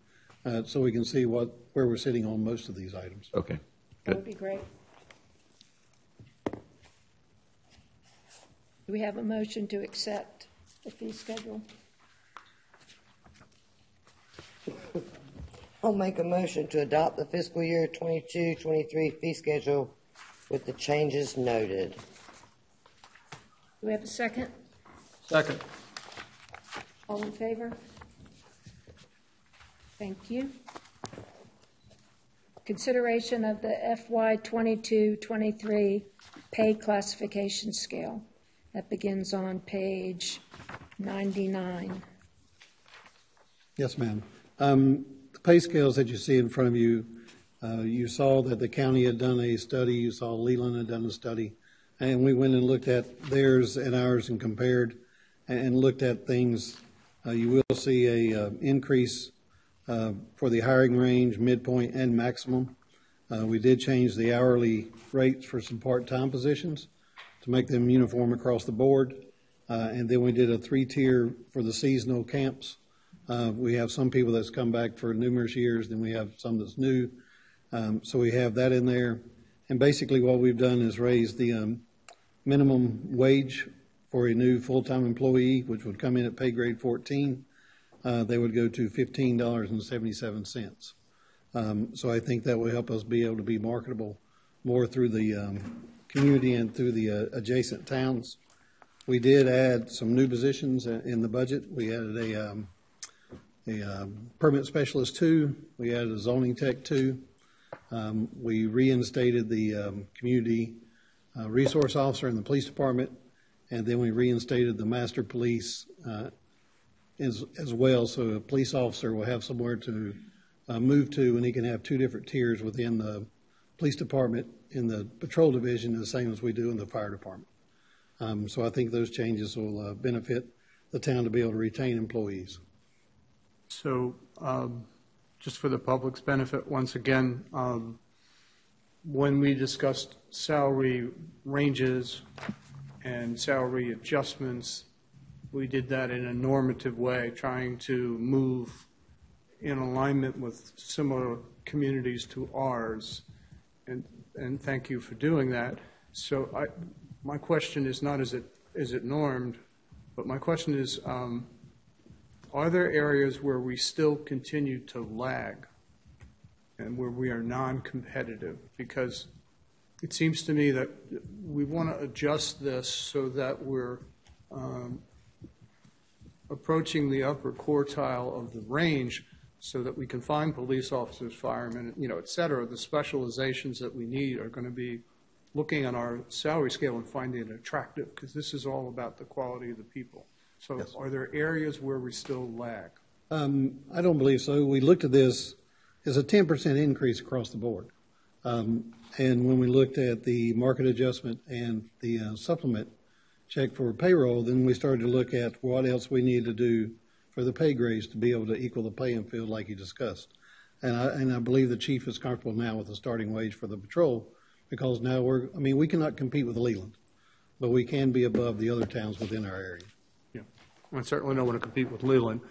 so we can see where we're sitting on most of these items. Okay. That would be great. Do we have a motion to accept the fee schedule? I'll make a motion to adopt the fiscal year 22-23 fee schedule with the changes noted. Do we have a second? Second. All in favor? Thank you. Consideration of the FY 22-23 pay classification scale. That begins on page 99. Yes, ma'am. The pay scales that you see in front of you, you saw that the county had done a study, you saw Leland had done a study, and we went and looked at theirs and ours and compared and looked at things. You will see a increase for the hiring range, midpoint, and maximum. We did change the hourly rates for some part-time positions to make them uniform across the board. And then we did a 3-tier for the seasonal camps. We have some people that's come back for numerous years, then we have some that's new. So we have that in there. And basically what we've done is raise the minimum wage for a new full-time employee, which would come in at pay grade 14. They would go to $15.77. So I think that will help us be able to be marketable more through the community and through the adjacent towns. We did add some new positions in the budget. We added a permit specialist 2. We added a zoning tech 2. We reinstated the community resource officer in the police department, and then we reinstated the master police as well. So a police officer will have somewhere to move to, and he can have 2 different tiers within the police department in the patrol division, the same as we do in the fire department. So I think those changes will benefit the town to be able to retain employees. So just for the public's benefit, once again, when we discussed salary ranges and salary adjustments, we did that in a normative way, trying to move in alignment with similar communities to ours. And thank you for doing that. So my question is not is it normed, but my question is, are there areas where we still continue to lag and where we are non-competitive? Because it seems to me that we want to adjust this so that we're approaching the upper quartile of the range so that we can find police officers, firemen, et cetera. The specializations that we need are going to be looking on our salary scale and finding it attractive, because this is all about the quality of the people. So yes. Are there areas where we still lag? I don't believe so. We looked at this is a 10% increase across the board. And when we looked at the market adjustment and the supplement check for payroll, then we started to look at what else we need to do for the pay grades to be able to equal the playing field like you discussed. And I believe the chief is comfortable now with the starting wage for the patrol, because now we cannot compete with Leland, but we can be above the other towns within our area. Yeah, I certainly don't want to compete with Leland.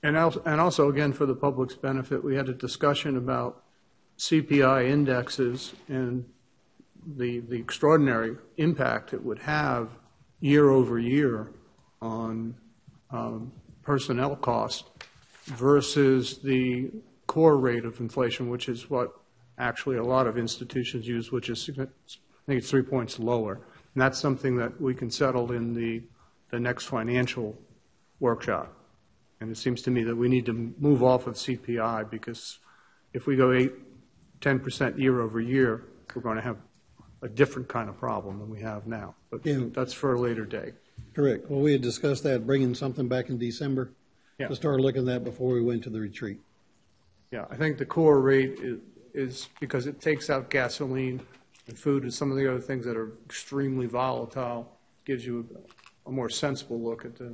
And also, again, for the public's benefit, we had a discussion about CPI indexes and the extraordinary impact it would have year over year on personnel cost versus the core rate of inflation, which is what actually a lot of institutions use, which is, I think it's 3 points lower. And that's something that we can settle in the next financial workshop. And it seems to me that we need to move off of CPI, because if we go 10% year over year, we're going to have a different kind of problem than we have now. But that's for a later day. Correct. Well, we had discussed that, bringing something back in December to start looking at that before we went to the retreat. Yeah, I think the core rate is because it takes out gasoline and food and some of the other things that are extremely volatile, gives you a more sensible look at the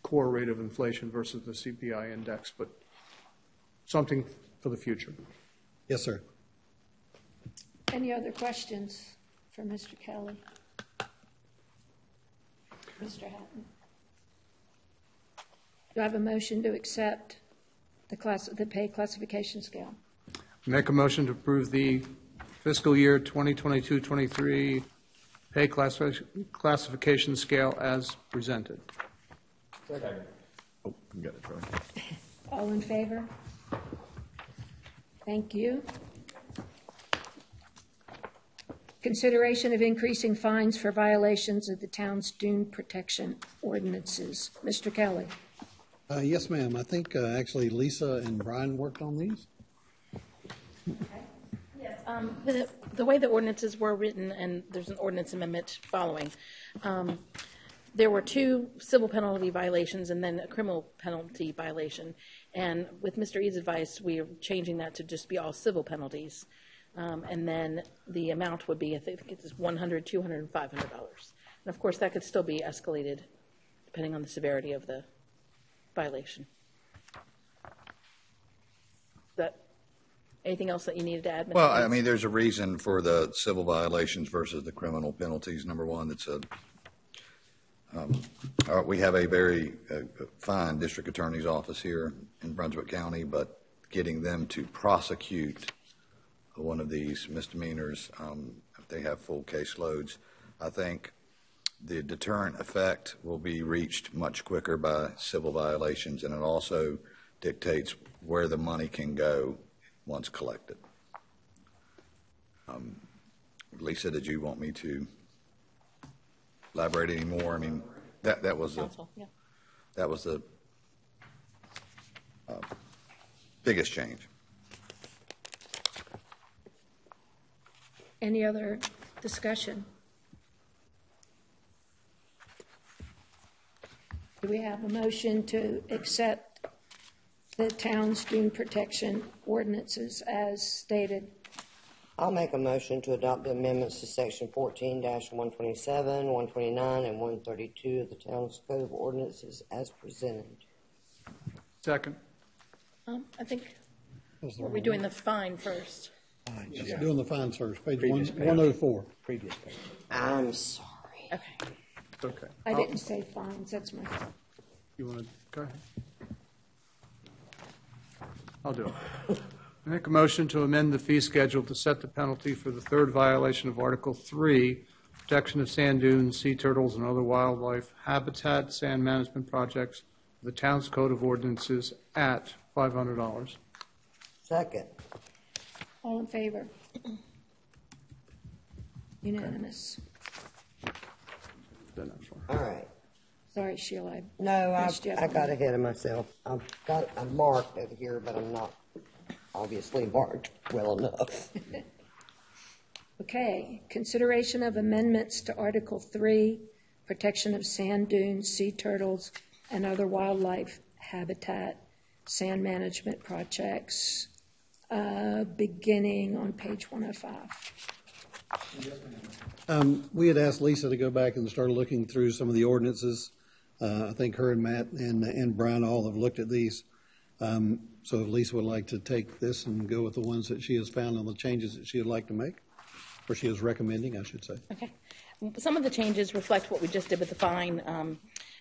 core rate of inflation versus the CPI index, but something for the future. Yes, sir. Any other questions for Mr. Kelly? Mr. Hatton? Do I have a motion to accept the pay classification scale? Make a motion to approve the fiscal year 2022-23 pay classification scale as presented. Second. Oh, you got it, Troy. All in favor? Thank you. Consideration of increasing fines for violations of the town's dune protection ordinances. Mr. Kelly. Yes, ma'am. I think actually Lisa and Brian worked on these. Yes. The way the ordinances were written, and there's an ordinance amendment following, there were 2 civil penalty violations and then a criminal penalty violation. And with Mr. E's advice, we are changing that to just be all civil penalties. And then the amount would be, I think it's $100, $200, and $500. And of course, that could still be escalated depending on the severity of the violation. Anything else that you needed to add, Mr. Well, Hayes? I mean, there's a reason for the civil violations versus the criminal penalties. Number one, it's we have a very fine district attorney's office here in Brunswick County, but getting them to prosecute one of these misdemeanors, if they have full caseloads, I think the deterrent effect will be reached much quicker by civil violations, and it also dictates where the money can go once collected. Lisa, did you want me to elaborate any more? I mean, that was the biggest change. Any other discussion? Do we have a motion to accept the town's dune protection ordinances as stated? I'll make a motion to adopt the amendments to section 14-127, 129, and 132 of the town's code of ordinances as presented. Second. I think we're doing the fine first. Yeah. Doing the fines first, page 104. Previous page. I'm sorry. Okay. Okay. I didn't say fines, that's my fault. You want to go ahead? I'll do it. I make a motion to amend the fee schedule to set the penalty for the 3rd violation of Article 3, protection of sand dunes, sea turtles, and other wildlife habitat sand management projects, the town's code of ordinances at $500. Second. All in favor? Unanimous. All right. Sorry, Sheila. I got ahead of myself. I'm marked over here, but I'm not obviously marked well enough. Okay, consideration of amendments to Article 3, protection of sand dunes, sea turtles, and other wildlife habitat, sand management projects. beginning on page 105. We had asked Lisa to go back and start looking through some of the ordinances. I think her and Matt and Brian all have looked at these. So if Lisa would like to take this and go with the ones that she has found on the changes that she would like to make, or she is recommending, I should say. Okay. Some of the changes reflect what we just did with the fine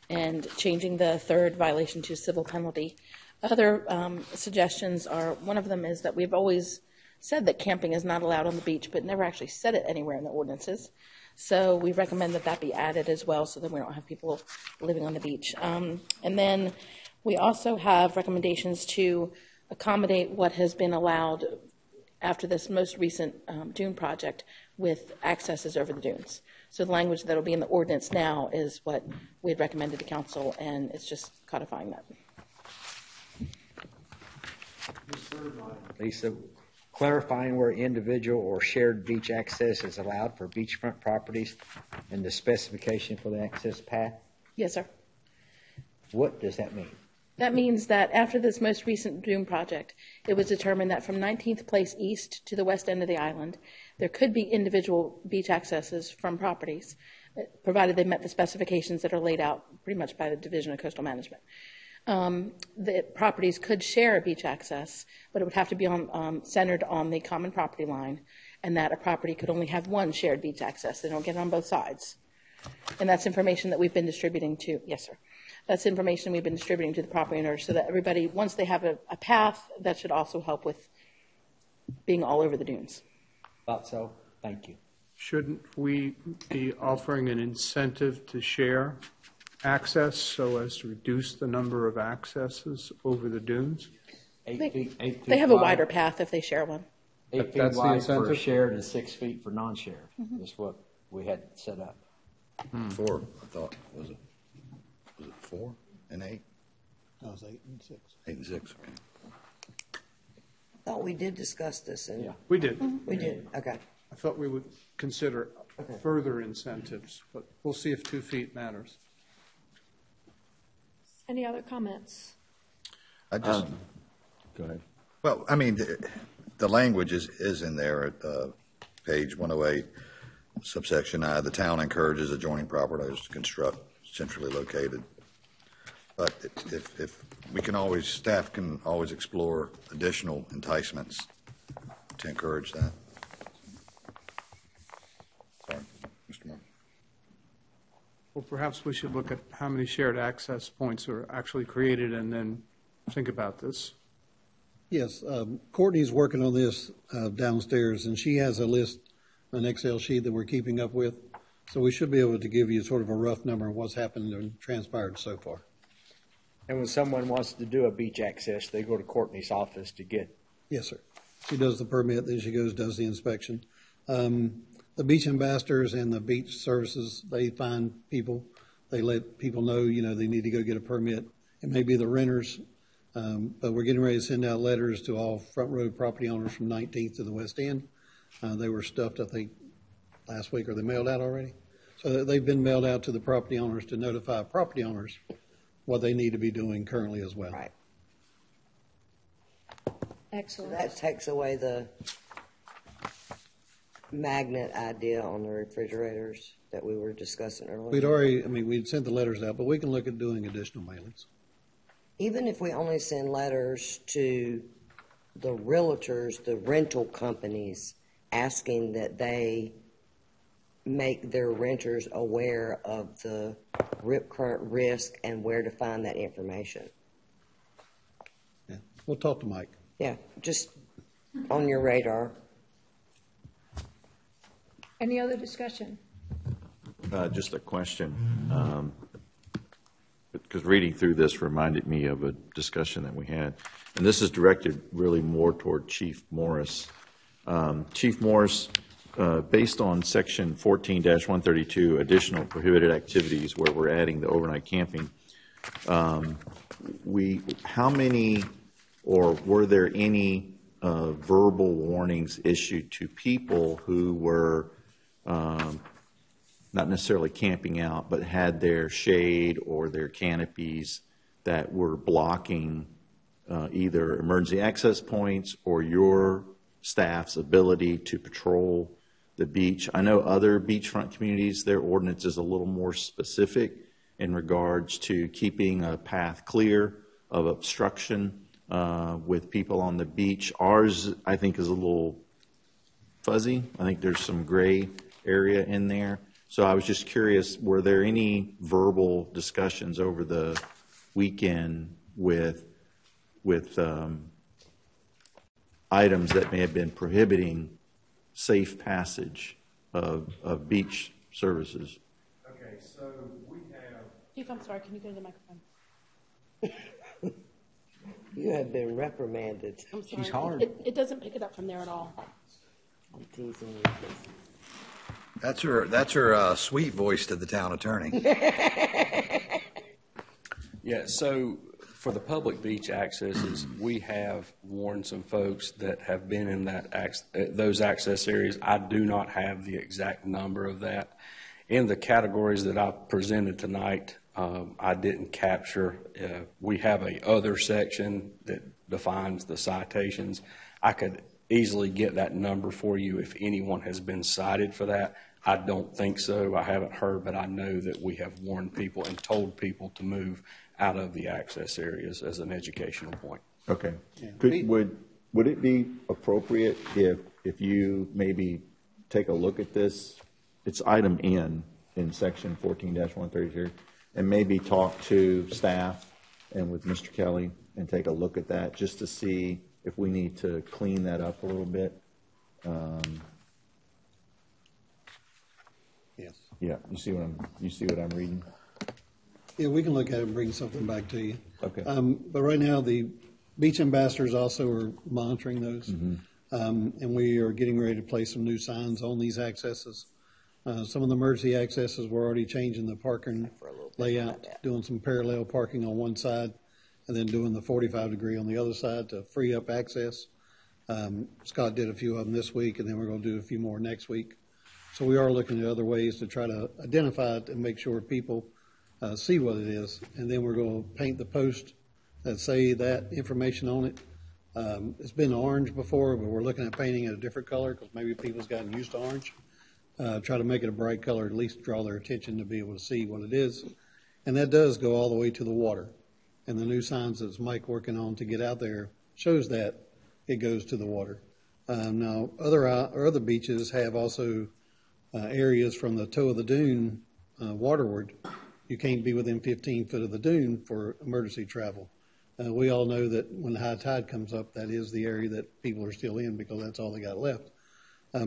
and changing the third violation to civil penalty. Other suggestions are, one of them is that we've always said that camping is not allowed on the beach, but never actually said it anywhere in the ordinances. So we recommend that that be added as well, so that we don't have people living on the beach. And then we also have recommendations to accommodate what has been allowed after this most recent dune project with accesses over the dunes. So the language that will be in the ordinance now is what we had recommended to council, and it's just codifying that. Lisa, clarifying where individual or shared beach access is allowed for beachfront properties and the specification for the access path? Yes, sir. What does that mean? That means that after this most recent dune project, it was determined that from 19th Place East to the west end of the island, there could be individual beach accesses from properties, provided they met the specifications that are laid out pretty much by the Division of Coastal Management. The properties could share a beach access, but it would have to be centered on the common property line, and that a property could only have one shared beach access. They don't get it on both sides. And that's information that we've been distributing to, yes, sir. That's information we've been distributing to the property owners so that everybody, once they have a path, that should also help with being all over the dunes. Thought so. Thank you. Shouldn't we be offering an incentive to share access so as to reduce the number of accesses over the dunes? 8 feet They have a wide. wider path if they share one. 8 feet That's the wide for incentive? shared and 6 feet for non-shared. That's what we had set up. 4, I thought, was it 4 and 8? No, it was 8 and 6. 8 and 6, okay. I thought we did discuss this. And We did. We did, okay. I thought we would consider further incentives, but we'll see if 2 feet matters. Any other comments? I just, Go ahead. well, I mean, the language is in there at page 108, subsection I. The town encourages adjoining properties to construct centrally located. But if we can always, staff can always explore additional enticements to encourage that. Sorry, Mr. Moore. Well, perhaps we should look at how many shared access points are actually created and then think about this. Yes, Courtney's working on this downstairs, and she has a list, an Excel sheet that we're keeping up with. So we should be able to give you sort of a rough number of what's happened and transpired so far. And when someone wants to do a beach access, they go to Courtney's office to get. Yes, sir. She does the permit, then she goes, does the inspection. The beach ambassadors and the beach services, they find people, they let people know, they need to go get a permit. It may be the renters, but we're getting ready to send out letters to all front road property owners from 19th to the west end. They were stuffed, I think, last week. Are they mailed out already? So they've been mailed out to the property owners to notify property owners what they need to be doing currently as well. Right. Excellent. That takes away the magnet idea on the refrigerators that we were discussing earlier. We'd sent the letters out, but we can look at doing additional mailings. Even if we only send letters to the realtors, the rental companies, asking that they make their renters aware of the rip current risk and where to find that information. Yeah, we'll talk to Mike. Yeah, just on your radar. Any other discussion? Just a question, because reading through this reminded me of a discussion that we had, and this is directed really more toward Chief Morris. Chief Morris, based on Section 14-132, additional prohibited activities, where we're adding the overnight camping, how many, or were there any verbal warnings issued to people who were not necessarily camping out, but had their shade or their canopies that were blocking either emergency access points or your staff's ability to patrol the beach. I know other beachfront communities, their ordinance is a little more specific in regards to keeping a path clear of obstruction with people on the beach. Ours, I think, is a little fuzzy. I think there's some gray area in there. So I was just curious, were there any verbal discussions over the weekend with items that may have been prohibiting safe passage of beach services? Okay, so we have... Chief, I'm sorry, can you go to the microphone? You have been reprimanded. I'm sorry. She's hard. It doesn't pick it up from there at all. I'm teasing you. That's her sweet voice to the town attorney. Yeah, so for the public beach accesses, we have warned some folks that have been in those access areas. I do not have the exact number of that. In the categories that I presented tonight, I didn't capture. We have a other section that defines the citations. I could easily get that number for you if anyone has been cited for that. I don't think so. I haven't heard, but I know that we have warned people and told people to move out of the access areas as an educational point. Okay. Would it be appropriate if you maybe take a look at this? It's item N in section 14-133, and maybe talk to staff and with Mr. Kelly and take a look at that just to see if we need to clean that up a little bit. Yes. Yeah, you see what I'm reading? Yeah, we can look at it and bring something back to you. Okay. But right now, the beach ambassadors also are monitoring those. And we are getting ready to place some new signs on these accesses. Some of the emergency accesses, we're already changing the parking layout, doing some parallel parking on one side, and then doing the 45-degree on the other side to free up access. Scott did a few of them this week, and then we're going to do a few more next week. So we are looking at other ways to try to identify it and make sure people see what it is. And then we're going to paint the post that say that information on it. It's been orange before, but we're looking at painting it a different color because maybe people's gotten used to orange. Try to make it a bright color, at least draw their attention to be able to see what it is. And that does go all the way to the water. And the new signs that Mike working on to get out there shows that it goes to the water. Now, other beaches have also areas from the toe of the dune waterward. You can't be within 15 foot of the dune for emergency travel. We all know that when high tide comes up, that is the area that people are still in because that's all they got left.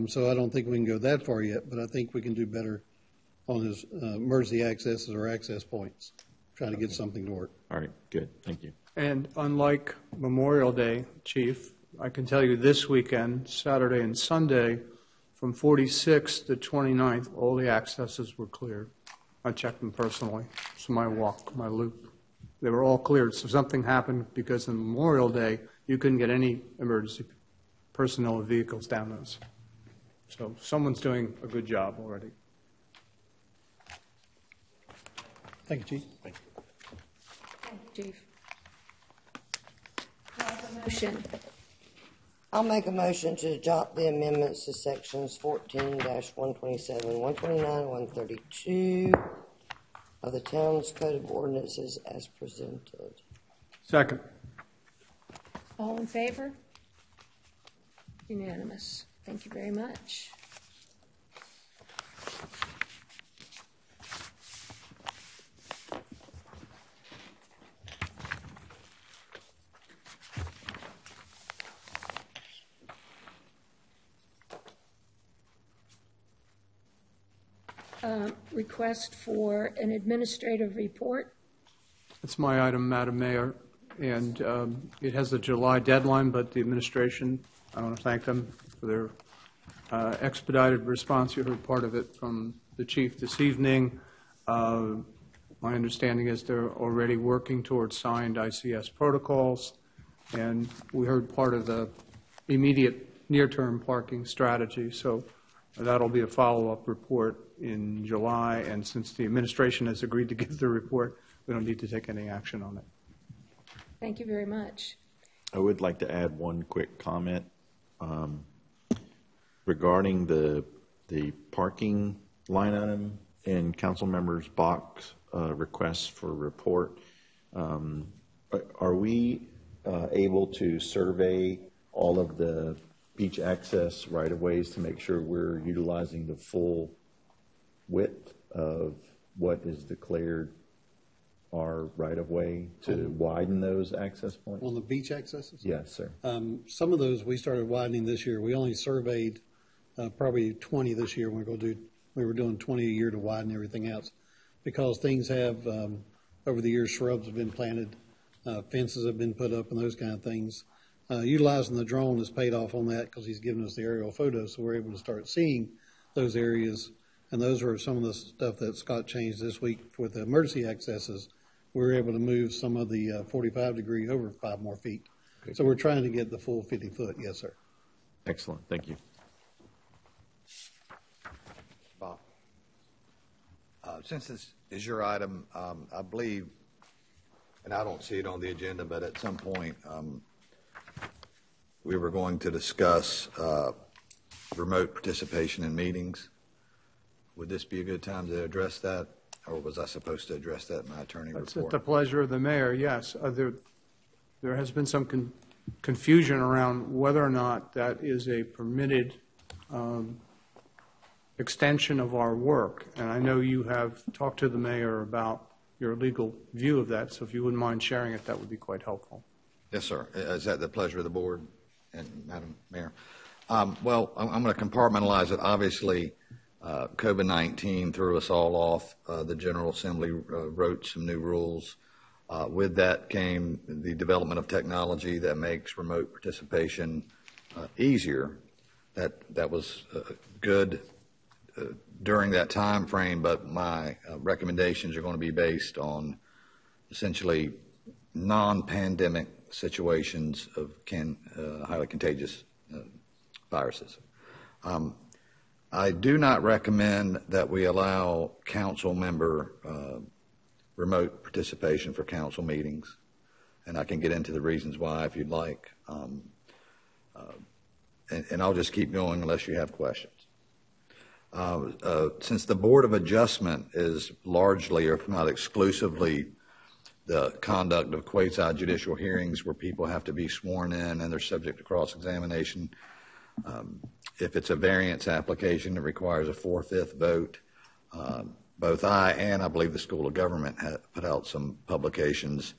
So I don't think we can go that far yet, but I think we can do better on his emergency accesses or access points, trying to get something to work. All right, good. Thank you. And unlike Memorial Day, Chief, I can tell you this weekend, Saturday and Sunday, from 46th to 29th, all the accesses were cleared. I checked them personally. It's my walk, my loop. They were all cleared. So something happened because on Memorial Day, you couldn't get any emergency personnel or vehicles down those. So someone's doing a good job already. Thank you, Chief. Thank you. Thank you, Chief. I have a motion. I'll make a motion to adopt the amendments to sections 14-127, 129, 132 of the town's code of ordinances as presented. Second. All in favor? Unanimous. Thank you very much. Request for an administrative report. It's my item, Madam Mayor, and it has a July deadline, but the administration, I want to thank them for their expedited response. You heard part of it from the chief this evening. My understanding is they're already working towards signed ICS protocols, and we heard part of the immediate near-term parking strategy. So that'll be a follow-up report in July, and since the administration has agreed to give the report, we don't need to take any action on it. Thank you very much. I would like to add one quick comment regarding the parking line item in council members' box requests for report. Are we able to survey all of the beach access right-of-ways to make sure we're utilizing the full width of what is declared our right-of-way to widen those access points? On the beach accesses? Yes, sir. Some of those we started widening this year. We only surveyed probably 20 this year. We were doing 20 a year to widen everything else because things have, over the years, shrubs have been planted, fences have been put up and those kind of things. Utilizing the drone has paid off on that because he's given us the aerial photos, so we're able to start seeing those areas. And those are some of the stuff that Scott changed this week with the emergency accesses. We were able to move some of the 45 degree over 5 more feet. Okay. So we're trying to get the full 50 foot. Yes, sir. Excellent. Thank you. Bob, since this is your item, I believe, and I don't see it on the agenda, but at some point we were going to discuss remote participation in meetings. Would this be a good time to address that, or was I supposed to address that in my attorney That's report? at the pleasure of the mayor, yes. There has been some confusion around whether or not that is a permitted extension of our work. And I know you have talked to the mayor about your legal view of that, so if you wouldn't mind sharing it, that would be quite helpful. Yes, sir. Is that the pleasure of the board and Madam Mayor? Well, I'm going to compartmentalize it. Obviously, COVID-19 threw us all off. The General Assembly wrote some new rules. With that came the development of technology that makes remote participation easier. That was good during that time frame, but my recommendations are going to be based on essentially non-pandemic situations of highly contagious viruses. I do not recommend that we allow council member remote participation for council meetings, and I can get into the reasons why if you'd like. And I'll just keep going unless you have questions. Since the Board of Adjustment is largely, or if not exclusively, the conduct of quasi-judicial hearings where people have to be sworn in and they're subject to cross-examination, if it's a variance application that requires a 4/5 vote, both I and I believe the School of Government have put out some publications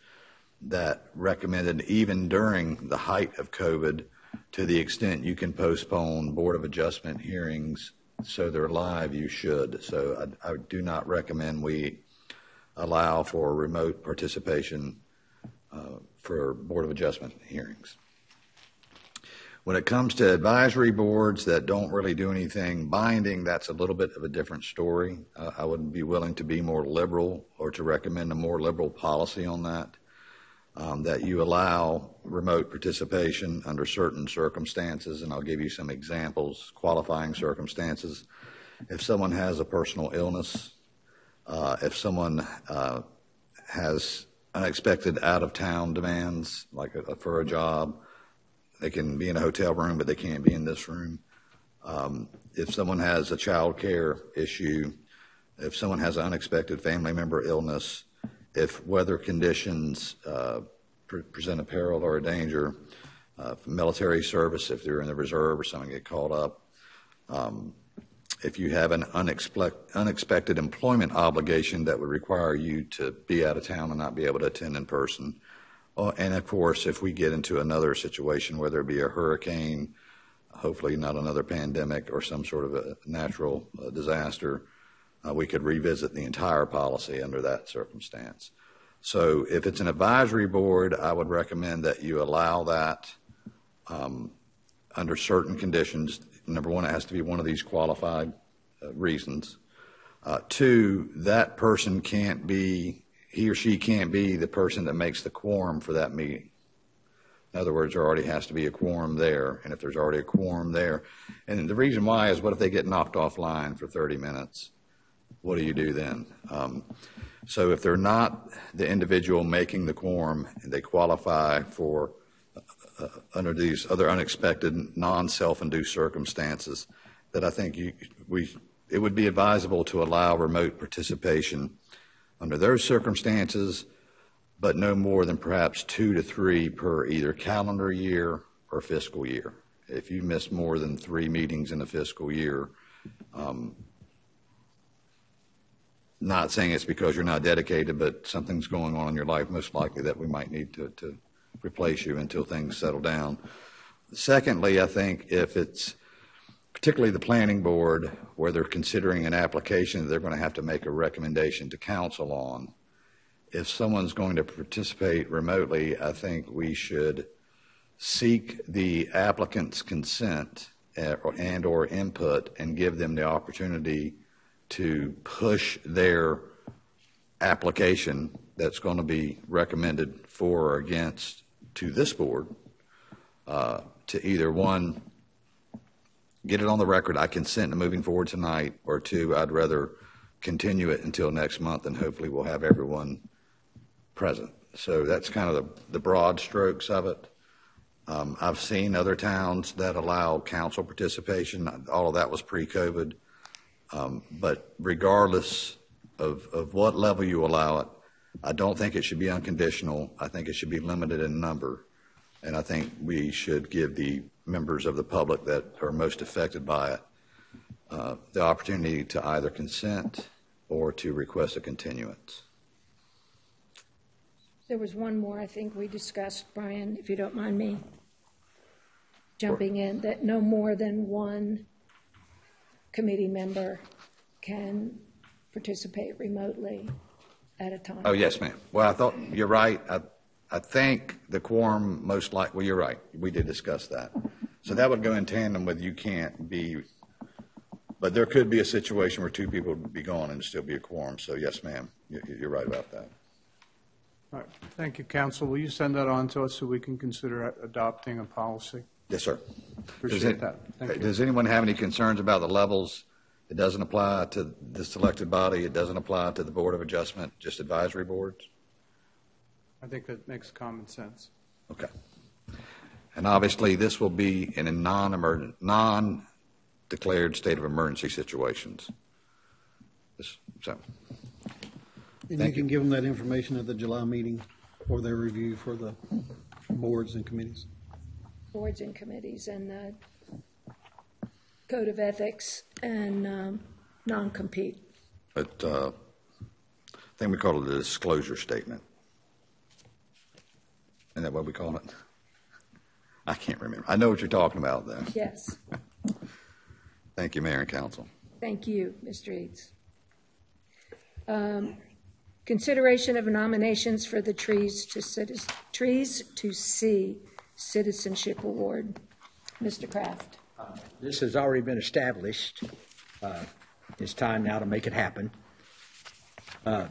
that recommended even during the height of COVID, to the extent you can postpone Board of Adjustment hearings so they're live, you should. So I do not recommend we allow for remote participation for Board of Adjustment hearings. When it comes to advisory boards that don't really do anything binding, that's a little bit of a different story. I would be willing to be more liberal or to recommend a more liberal policy on that, that you allow remote participation under certain circumstances, and I'll give you some examples, qualifying circumstances. If someone has a personal illness, if someone has unexpected out-of-town demands, like for a job, they can be in a hotel room, but they can't be in this room. If someone has a child care issue, if someone has an unexpected family member illness, if weather conditions present a peril or a danger, military service, if they're in the reserve or someone get called up, if you have an unexpected employment obligation that would require you to be out of town and not be able to attend in person, and of course, if we get into another situation, whether it be a hurricane, hopefully not another pandemic or some sort of a natural disaster, we could revisit the entire policy under that circumstance. So if it's an advisory board, I would recommend that you allow that under certain conditions. Number one, it has to be one of these qualified reasons. Two, that person can't be, he or she can't be the person that makes the quorum for that meeting. In other words, there already has to be a quorum there, and if there's already a quorum there, and the reason why is, what if they get knocked offline for 30 minutes? What do you do then? So if they're not the individual making the quorum and they qualify for under these other unexpected, non-self-induced circumstances, that I think it would be advisable to allow remote participation under those circumstances, but no more than perhaps 2 to 3 per either calendar year or fiscal year. If you miss more than 3 meetings in a fiscal year, not saying it's because you're not dedicated, but something's going on in your life, most likely that we might need to replace you until things settle down. Secondly, I think if it's particularly the planning board, where they're considering an application, they're going to have to make a recommendation to council on. If someone's going to participate remotely, I think we should seek the applicant's consent and or input and give them the opportunity to push their application that's going to be recommended for or against to this board to either, one, get it on the record, I consent to moving forward tonight, or 2, I'd rather continue it until next month, and hopefully we'll have everyone present. So that's kind of the broad strokes of it. I've seen other towns that allow council participation. All of that was pre-COVID. But regardless of what level you allow it, I don't think it should be unconditional. I think it should be limited in number. And I think we should give the members of the public that are most affected by it the opportunity to either consent or to request a continuance. There was one more I think we discussed, Brian, if you don't mind me jumping in, that no more than one committee member can participate remotely at a time. Oh, yes, ma'am. Well, I thought, you're right. I think the quorum most likely, well, you're right. We did discuss that. So that would go in tandem with you can't be, but there could be a situation where 2 people would be gone and still be a quorum. So yes, ma'am, you're right about that. All right. Thank you, Council. Will you send that on to us so we can consider adopting a policy? Yes, sir. Appreciate that. Thank you. Does anyone have any concerns about the levels? It doesn't apply to the selected body. It doesn't apply to the Board of Adjustment, just advisory boards? I think that makes common sense. Okay. And obviously, this will be in a non-declared state of emergency situations. So, and you can give them that information at the July meeting for their review for the boards and committees. Boards and committees and the Code of Ethics and non-compete. But I think we call it a disclosure statement. Isn't that what we call it? I can't remember. I know what you're talking about, though. Yes. Thank you, Mayor and Council. Thank you, Mr. Eads. Consideration of nominations for the Trees to See Citizenship Award. Mr. Kraft. This has already been established. It's time now to make it happen. What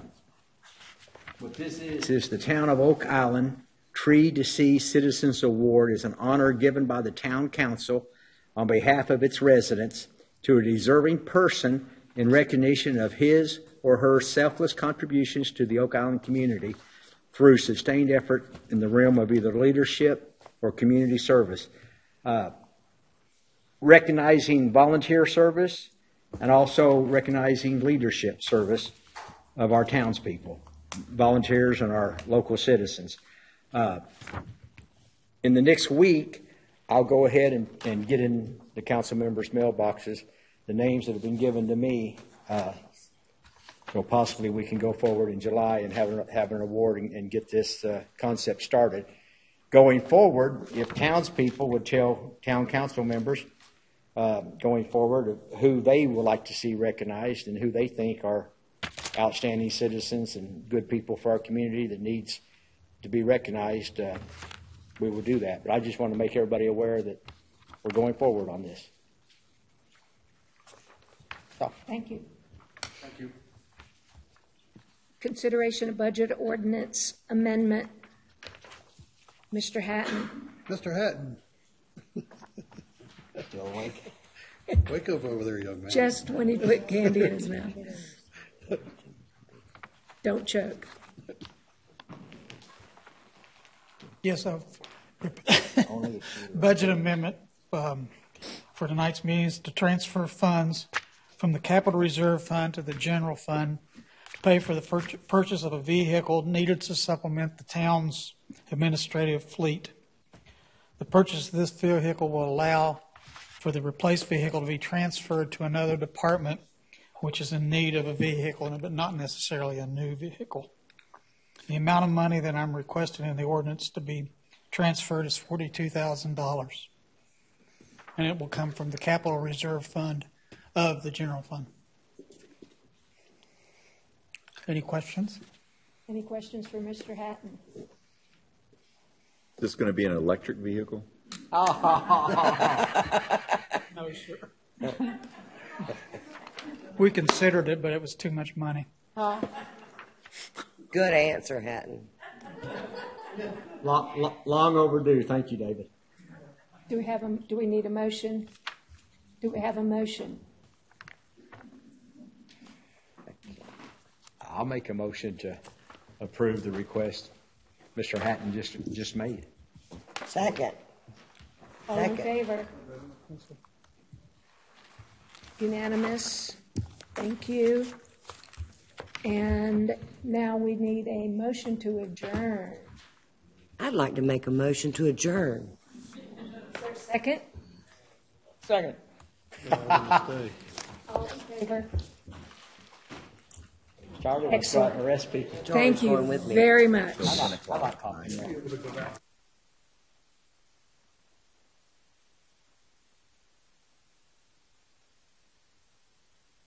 this is the Town of Oak Island Tree to See Citizens Award is an honor given by the Town Council on behalf of its residents to a deserving person in recognition of his or her selfless contributions to the Oak Island community through sustained effort in the realm of either leadership or community service. Recognizing volunteer service and also recognizing leadership service of our townspeople, volunteers and our local citizens. In the next week, I'll go ahead and get in the council members' mailboxes the names that have been given to me. So possibly we can go forward in July and have an award and get this concept started. Going forward, if townspeople would tell town council members going forward who they would like to see recognized and who they think are outstanding citizens and good people for our community that needs to be recognized, we will do that. But I just want to make everybody aware that we're going forward on this. So. Thank you. Thank you. Consideration of budget ordinance amendment. Mr. Hatton. Mr. Hatton. Still awake? Wake up over there, young man. Just when he put candy in his mouth. Don't choke. Yes, budget amendment for tonight's meeting is to transfer funds from the capital reserve fund to the general fund to pay for the purchase of a vehicle needed to supplement the town's administrative fleet. The purchase of this vehicle will allow for the replaced vehicle to be transferred to another department which is in need of a vehicle, but not necessarily a new vehicle. The amount of money that I'm requesting in the ordinance to be transferred is $42,000, and it will come from the capital reserve fund of the general fund. Any questions? Any questions for Mr. Hatton? Is this going to be an electric vehicle? No, sir. We considered it, but it was too much money. Good answer, Hatton. Long overdue. Thank you, David. Do we need a motion? Do we have a motion? I'll make a motion to approve the request Mr. Hatton just made. Second. All in favor? Unanimous. Thank you. And now we need a motion to adjourn. I'd like to make a motion to adjourn. Second? Second. All in favor? Charlie was writing a recipe. Thank you very much. I like coffee.